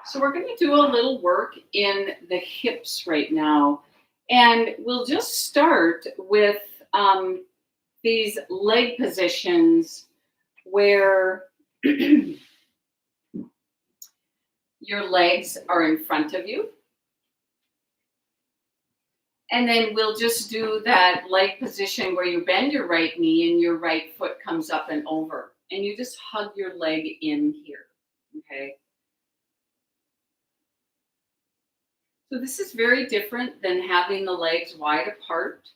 So we're going to do a little work in the hips right now. And we'll just start with these leg positions where your legs are in front of you. And then we'll just do that leg position where you bend your right knee and your right foot comes up and over. And you just hug your leg in here, okay? So this is very different than having the legs wide apart.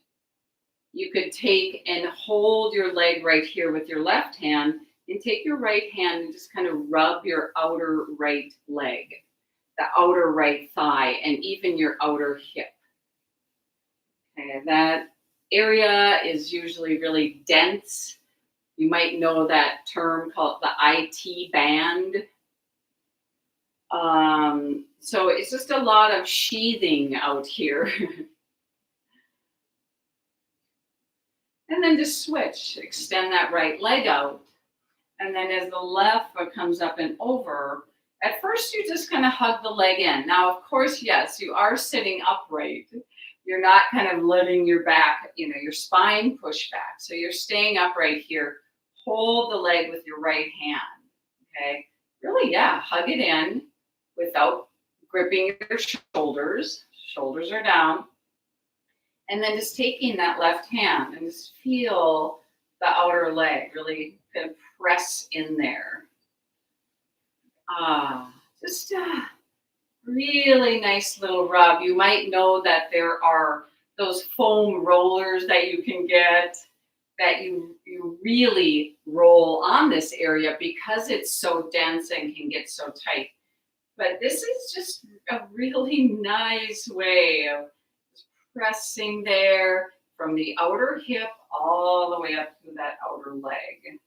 You could take and hold your leg right here with your left hand and take your right hand and just kind of rub your outer right leg, the outer right thigh, and even your outer hip. Okay, that area is usually really dense. You might know that term called the IT band. So it's just a lot of sheathing out here. And then just switch, extend that right leg out. And then as the left foot comes up and over, at first you just kind of hug the leg in. Now, of course, yes, you are sitting upright. You're not kind of letting your back, your spine push back. So you're staying upright here. Hold the leg with your right hand, okay? Really, yeah, hug it in without gripping your shoulders. Shoulders are down. And then just taking that left hand and just feel the outer leg, really kind of press in there. Just a really nice little rub. You might know that there are those foam rollers that you can get that you really roll on this area because it's so dense and can get so tight. But this is just a really nice way of pressing there from the outer hip all the way up to that outer leg.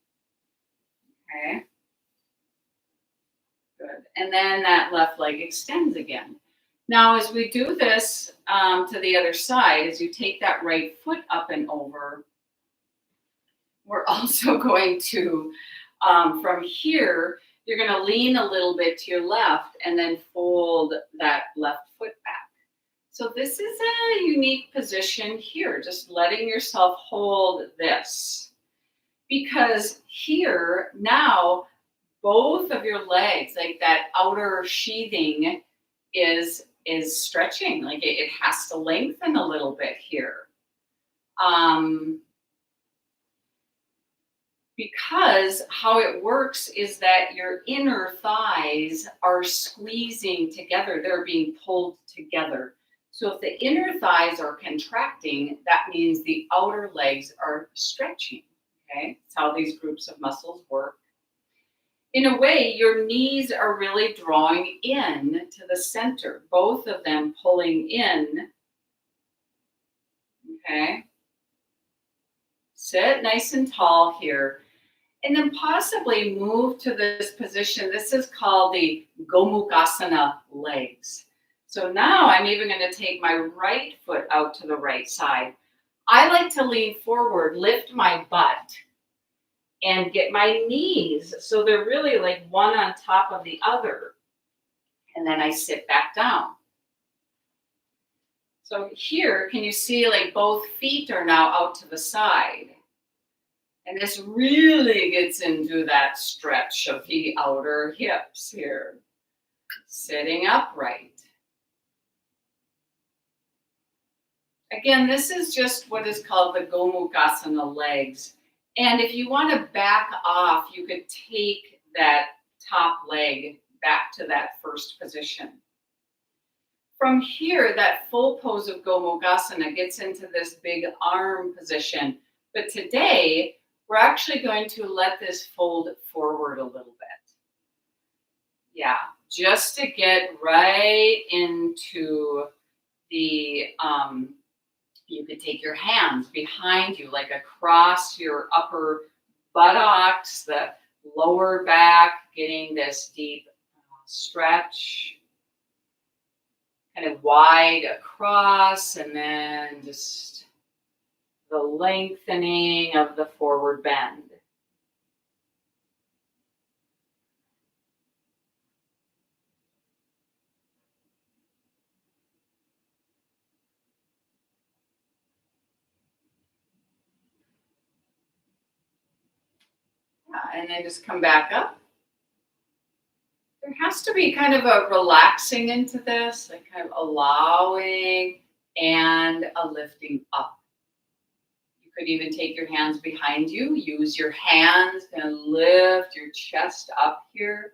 Okay. Good. And then that left leg extends again. Now, as we do this to the other side, as you take that right foot up and over, we're also going to, from here, you're going to lean a little bit to your left and then fold that left foot back. So this is a unique position here, just letting yourself hold this. Because here, now, both of your legs, like that outer sheathing is stretching. Like it has to lengthen a little bit here. Because how it works is that your inner thighs are squeezing together. They're being pulled together. So if the inner thighs are contracting, that means the outer legs are stretching. Okay, that's how these groups of muscles work. In a way, your knees are really drawing in to the center, both of them pulling in. Okay. Sit nice and tall here. And then possibly move to this position. This is called the Gomukhasana legs. So now I'm even going to take my right foot out to the right side. I like to lean forward, lift my butt, and get my knees so they're really like one on top of the other. And then I sit back down. So here, can you see like both feet are now out to the side? And this really gets into that stretch of the outer hips here. Sitting upright. Again, this is just what is called the Gomukhasana legs. And if you want to back off, you could take that top leg back to that first position. From here, that full pose of Gomukhasana gets into this big arm position. But today, we're actually going to let this fold forward a little bit. Yeah, just to get right into the, you could take your hands behind you, like across your upper buttocks, the lower back, getting this deep stretch, kind of wide across, and then just the lengthening of the forward bend. Yeah, and then just come back up. There has to be kind of a relaxing into this, like kind of allowing and a lifting up. You could even take your hands behind you, use your hands and lift your chest up here.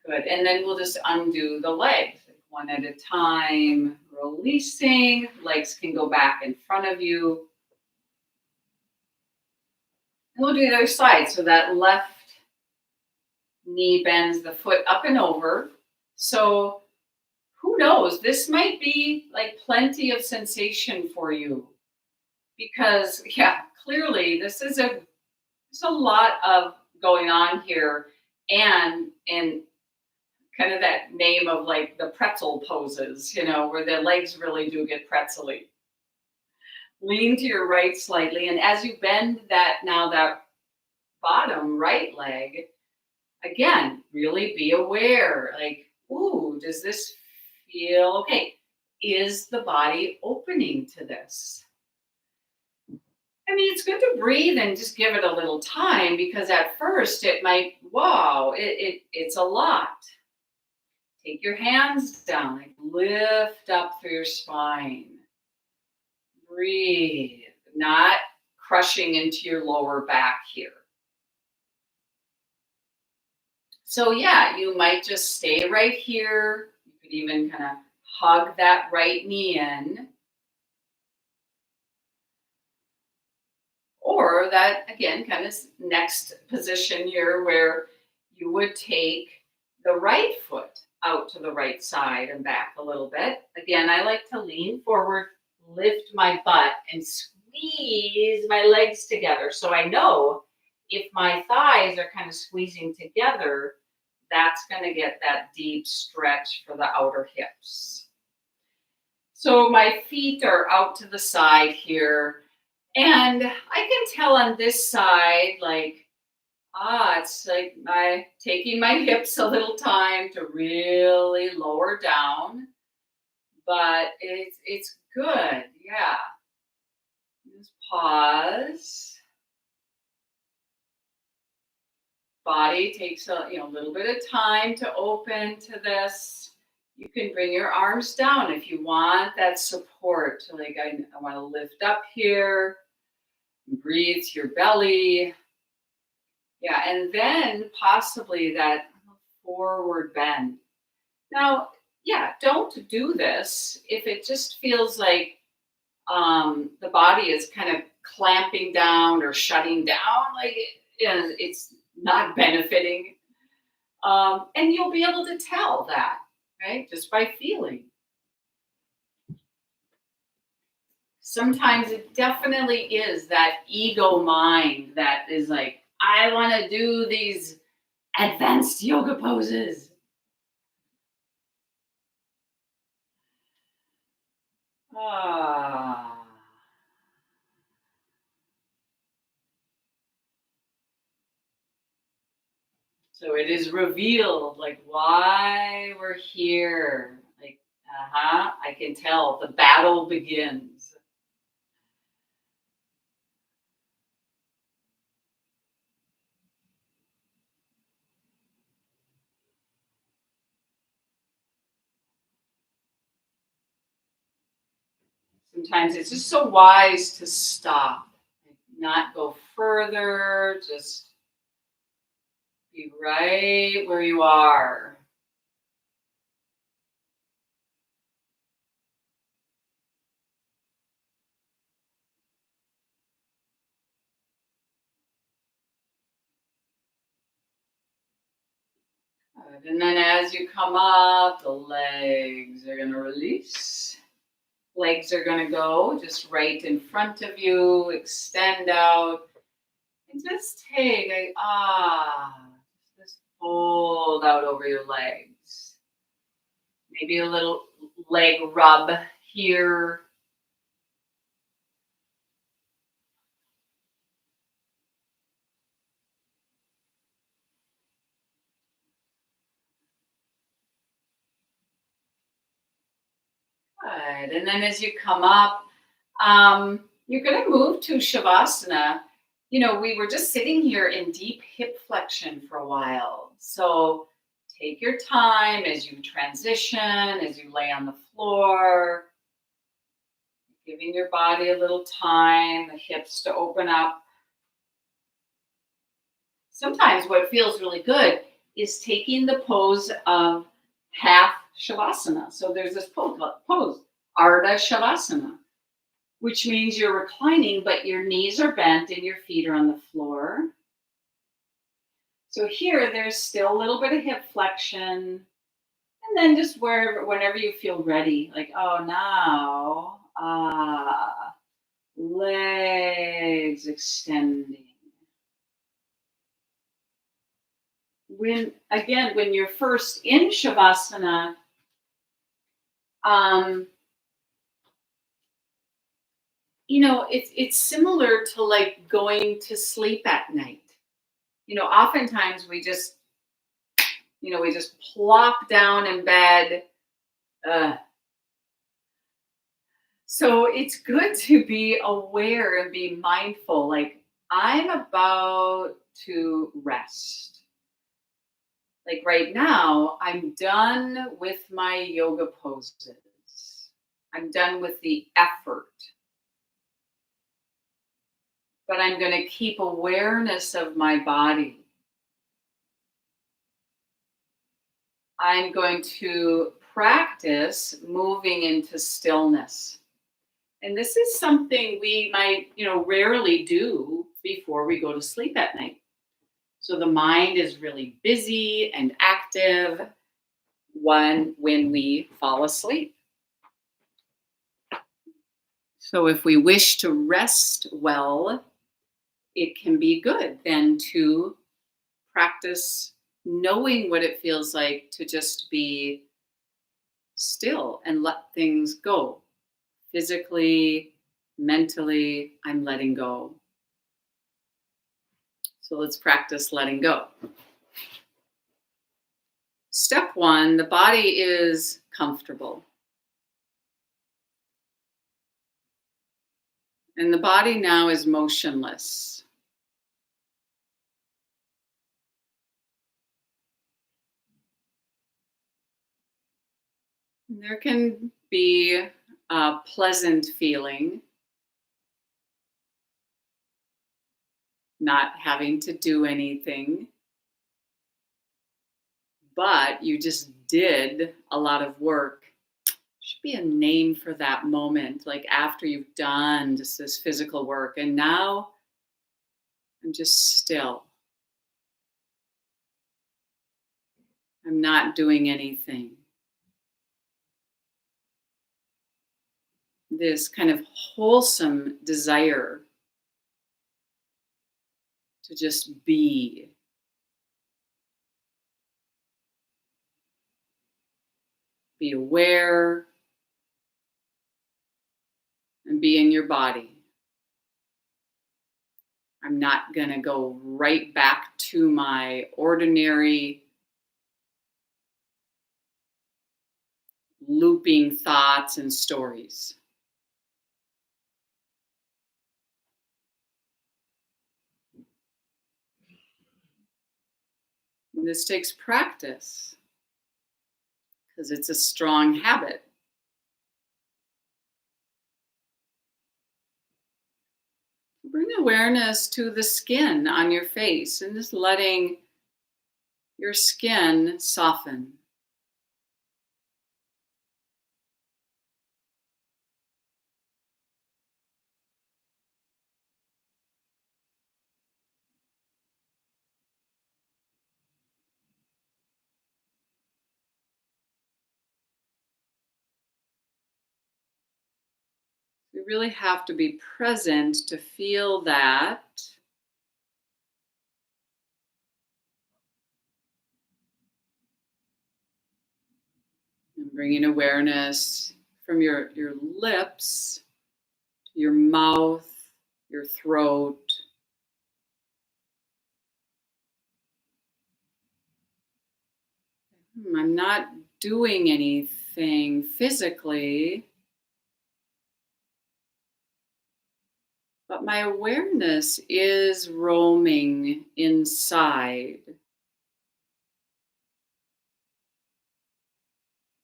Good. And then we'll just undo the legs one at a time, releasing. Legs can go back in front of you. And we'll do the other side. So that left knee bends the foot up and over. So who knows? This might be like plenty of sensation for you. Because, yeah, clearly this is there's a lot of going on here. And in kind of that name of like the pretzel poses, where the legs really do get pretzely. Lean to your right slightly. And as you bend that bottom right leg, again, really be aware. Like, ooh, does this feel okay? Is the body opening to this? I mean, it's good to breathe and just give it a little time because at first it might, wow, it's a lot. Take your hands down, like lift up through your spine. Breathe, not crushing into your lower back here. So yeah, you might just stay right here. You could even kind of hug that right knee in. Or that, again, kind of next position here where you would take the right foot out to the right side and back a little bit. Again, I like to lean forward, lift my butt, and squeeze my legs together. So I know if my thighs are kind of squeezing together, that's going to get that deep stretch for the outer hips. So my feet are out to the side here. And I can tell on this side, like, it's like taking my hips a little time to really lower down. But it's good, yeah. Just pause. Body takes a little bit of time to open to this. You can bring your arms down if you want that support. Like I want to lift up here. Breathe to your belly. Yeah, and then possibly that forward bend. Now, yeah, don't do this if it just feels like the body is kind of clamping down or shutting down, like it's not benefiting. And you'll be able to tell that, right? Just by feeling. Sometimes it definitely is that ego mind that is like, I want to do these advanced yoga poses. Ah. So it is revealed like why we're here. Like Uh-huh. I can tell the battle begins. Sometimes it's just so wise to stop, not go further, just be right where you are. Good. And then as you come up, the legs are going to release. Legs are going to go just right in front of you, extend out, and just take just fold out over your legs. Maybe a little leg rub here. Good. And then as you come up, you're going to move to Shavasana. You know, we were just sitting here in deep hip flexion for a while. So take your time as you transition, as you lay on the floor, giving your body a little time, the hips to open up. Sometimes what feels really good is taking the pose of half Shavasana. So there's this pose Ardha Shavasana, which means you're reclining, but your knees are bent and your feet are on the floor. So here, there's still a little bit of hip flexion. And then just whenever you feel ready, like, oh, now, legs extending. When you're first in Shavasana, it's similar to like going to sleep at night. Oftentimes we just plop down in bed. Uh, so it's good to be aware and be mindful. Like, I'm about to rest. Like right now, I'm done with my yoga poses. I'm done with the effort. But I'm going to keep awareness of my body. I'm going to practice moving into stillness. And this is something we might, rarely do before we go to sleep at night. So the mind is really busy and active when we fall asleep. So if we wish to rest well, it can be good then to practice knowing what it feels like to just be still and let things go. Physically, mentally, I'm letting go. So let's practice letting go. Step one, the body is comfortable. And the body now is motionless. And there can be a pleasant feeling, not having to do anything, but you just did a lot of work. Should be a name for that moment, like after you've done just this physical work, and now I'm just still. I'm not doing anything. This kind of wholesome desire to just be. Be aware and be in your body. I'm not going to go right back to my ordinary looping thoughts and stories. And this takes practice because it's a strong habit. Bring awareness to the skin on your face and just letting your skin soften. We really have to be present to feel that. And bringing awareness from your lips, your mouth, your throat. I'm not doing anything physically, but my awareness is roaming inside.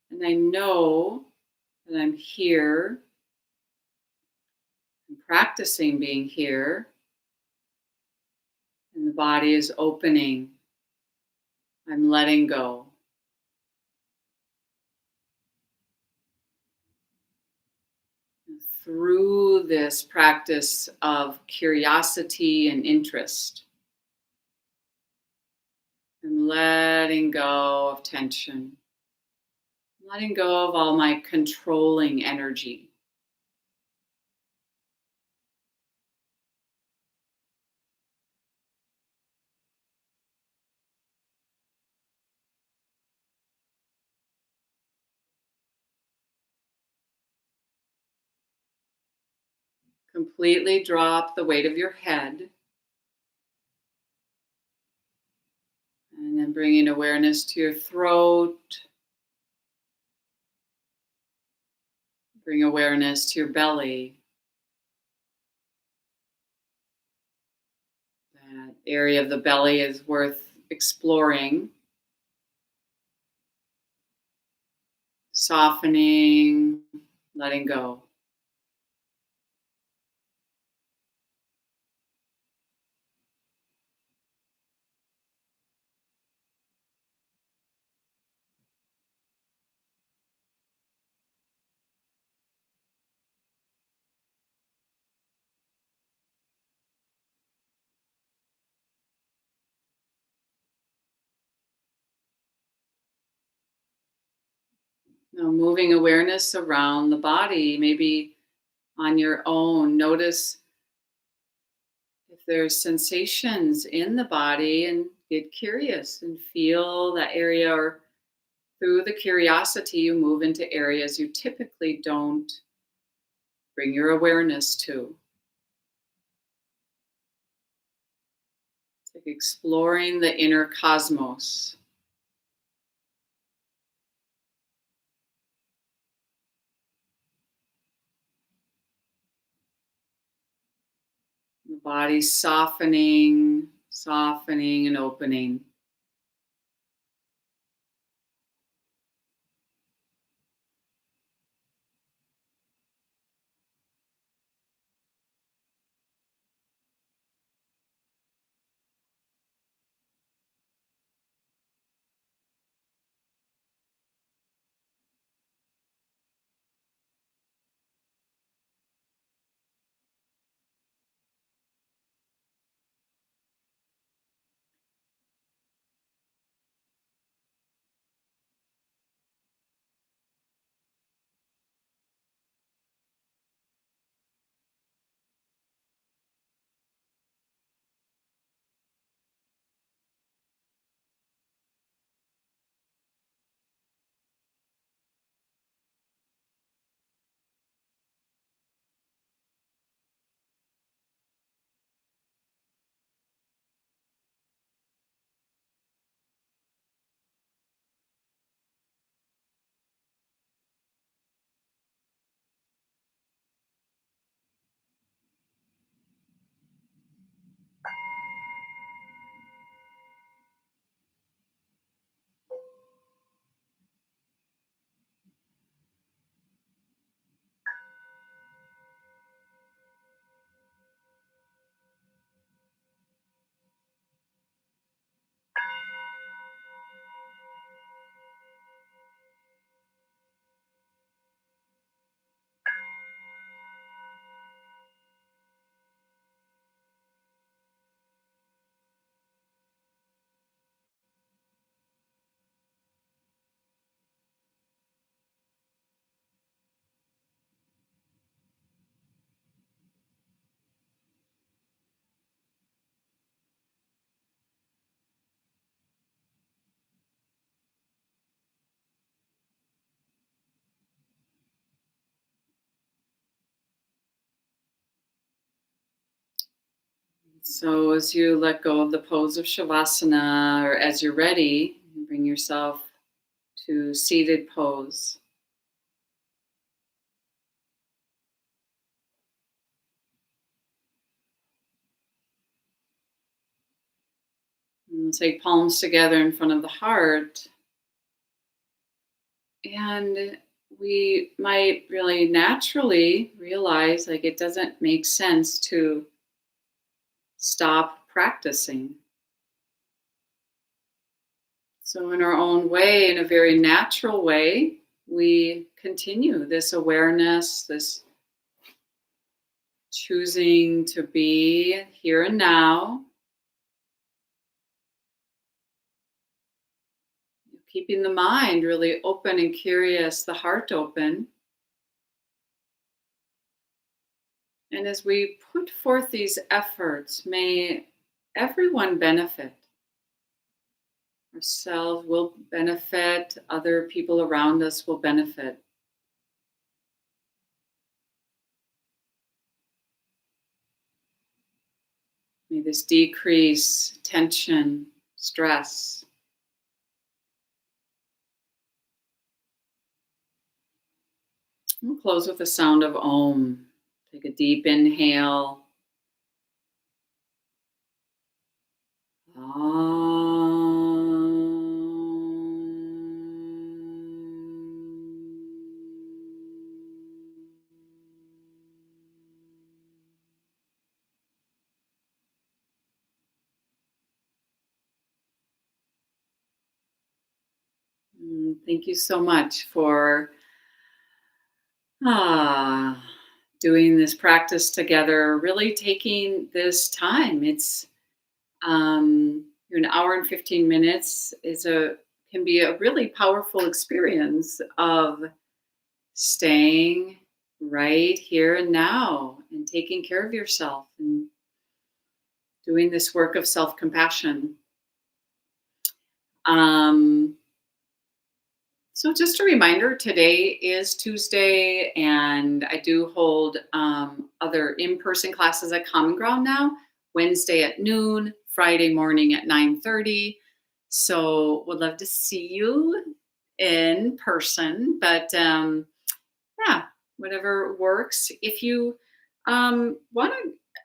And I know that I'm here, I'm practicing being here, and the body is opening. I'm letting go. And through this practice of curiosity and interest, I'm letting go of tension, letting go of all my controlling energy. Completely drop the weight of your head, and then bringing awareness to your throat. Bring awareness to your belly. That area of the belly is worth exploring. Softening, letting go. Now, moving awareness around the body, maybe on your own. Notice if there's sensations in the body and get curious and feel that area, or through the curiosity, you move into areas you typically don't bring your awareness to. It's like exploring the inner cosmos. The body softening, softening, and opening. So as you let go of the pose of Shavasana, or as you're ready, bring yourself to seated pose. And take palms together in front of the heart. And we might really naturally realize like it doesn't make sense to stop practicing. So, in our own way, in a very natural way, we continue this awareness, this choosing to be here and now, keeping the mind really open and curious, the heart open. And as we put forth these efforts, may everyone benefit. Ourselves will benefit, other people around us will benefit. May this decrease tension, stress. We'll close with the sound of Om. Take a deep inhale. Thank you so much for ah, doing this practice together, really taking this time. It's an hour and 15 minutes is a can be a really powerful experience of staying right here and now and taking care of yourself and doing this work of self-compassion. Um, So, just a reminder today is Tuesday, and I do hold other in person classes at Common Ground now, Wednesday at noon, Friday morning at 9:30. So, would love to see you in person, but yeah, whatever works. If you want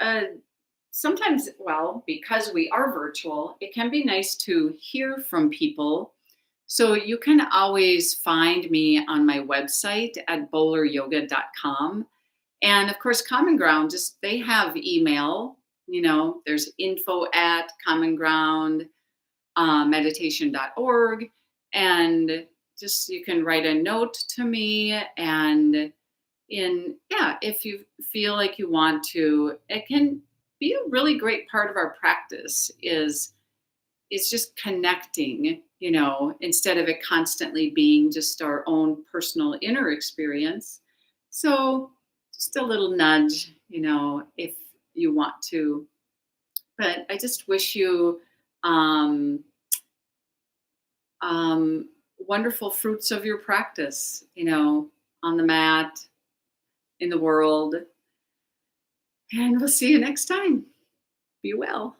to, sometimes, well, because we are virtual, it can be nice to hear from people, so you can always find me on my website at bowleryoga.com. And of course, Common Ground, just they have email, there's info at Common Ground meditation.org. And just you can write a note to me. And yeah, if you feel like you want to, it can be a really great part of our practice is it's just connecting, instead of it constantly being just our own personal inner experience. So just a little nudge, if you want to. But I just wish you um, wonderful fruits of your practice, on the mat, in the world. And we'll see you next time. Be well.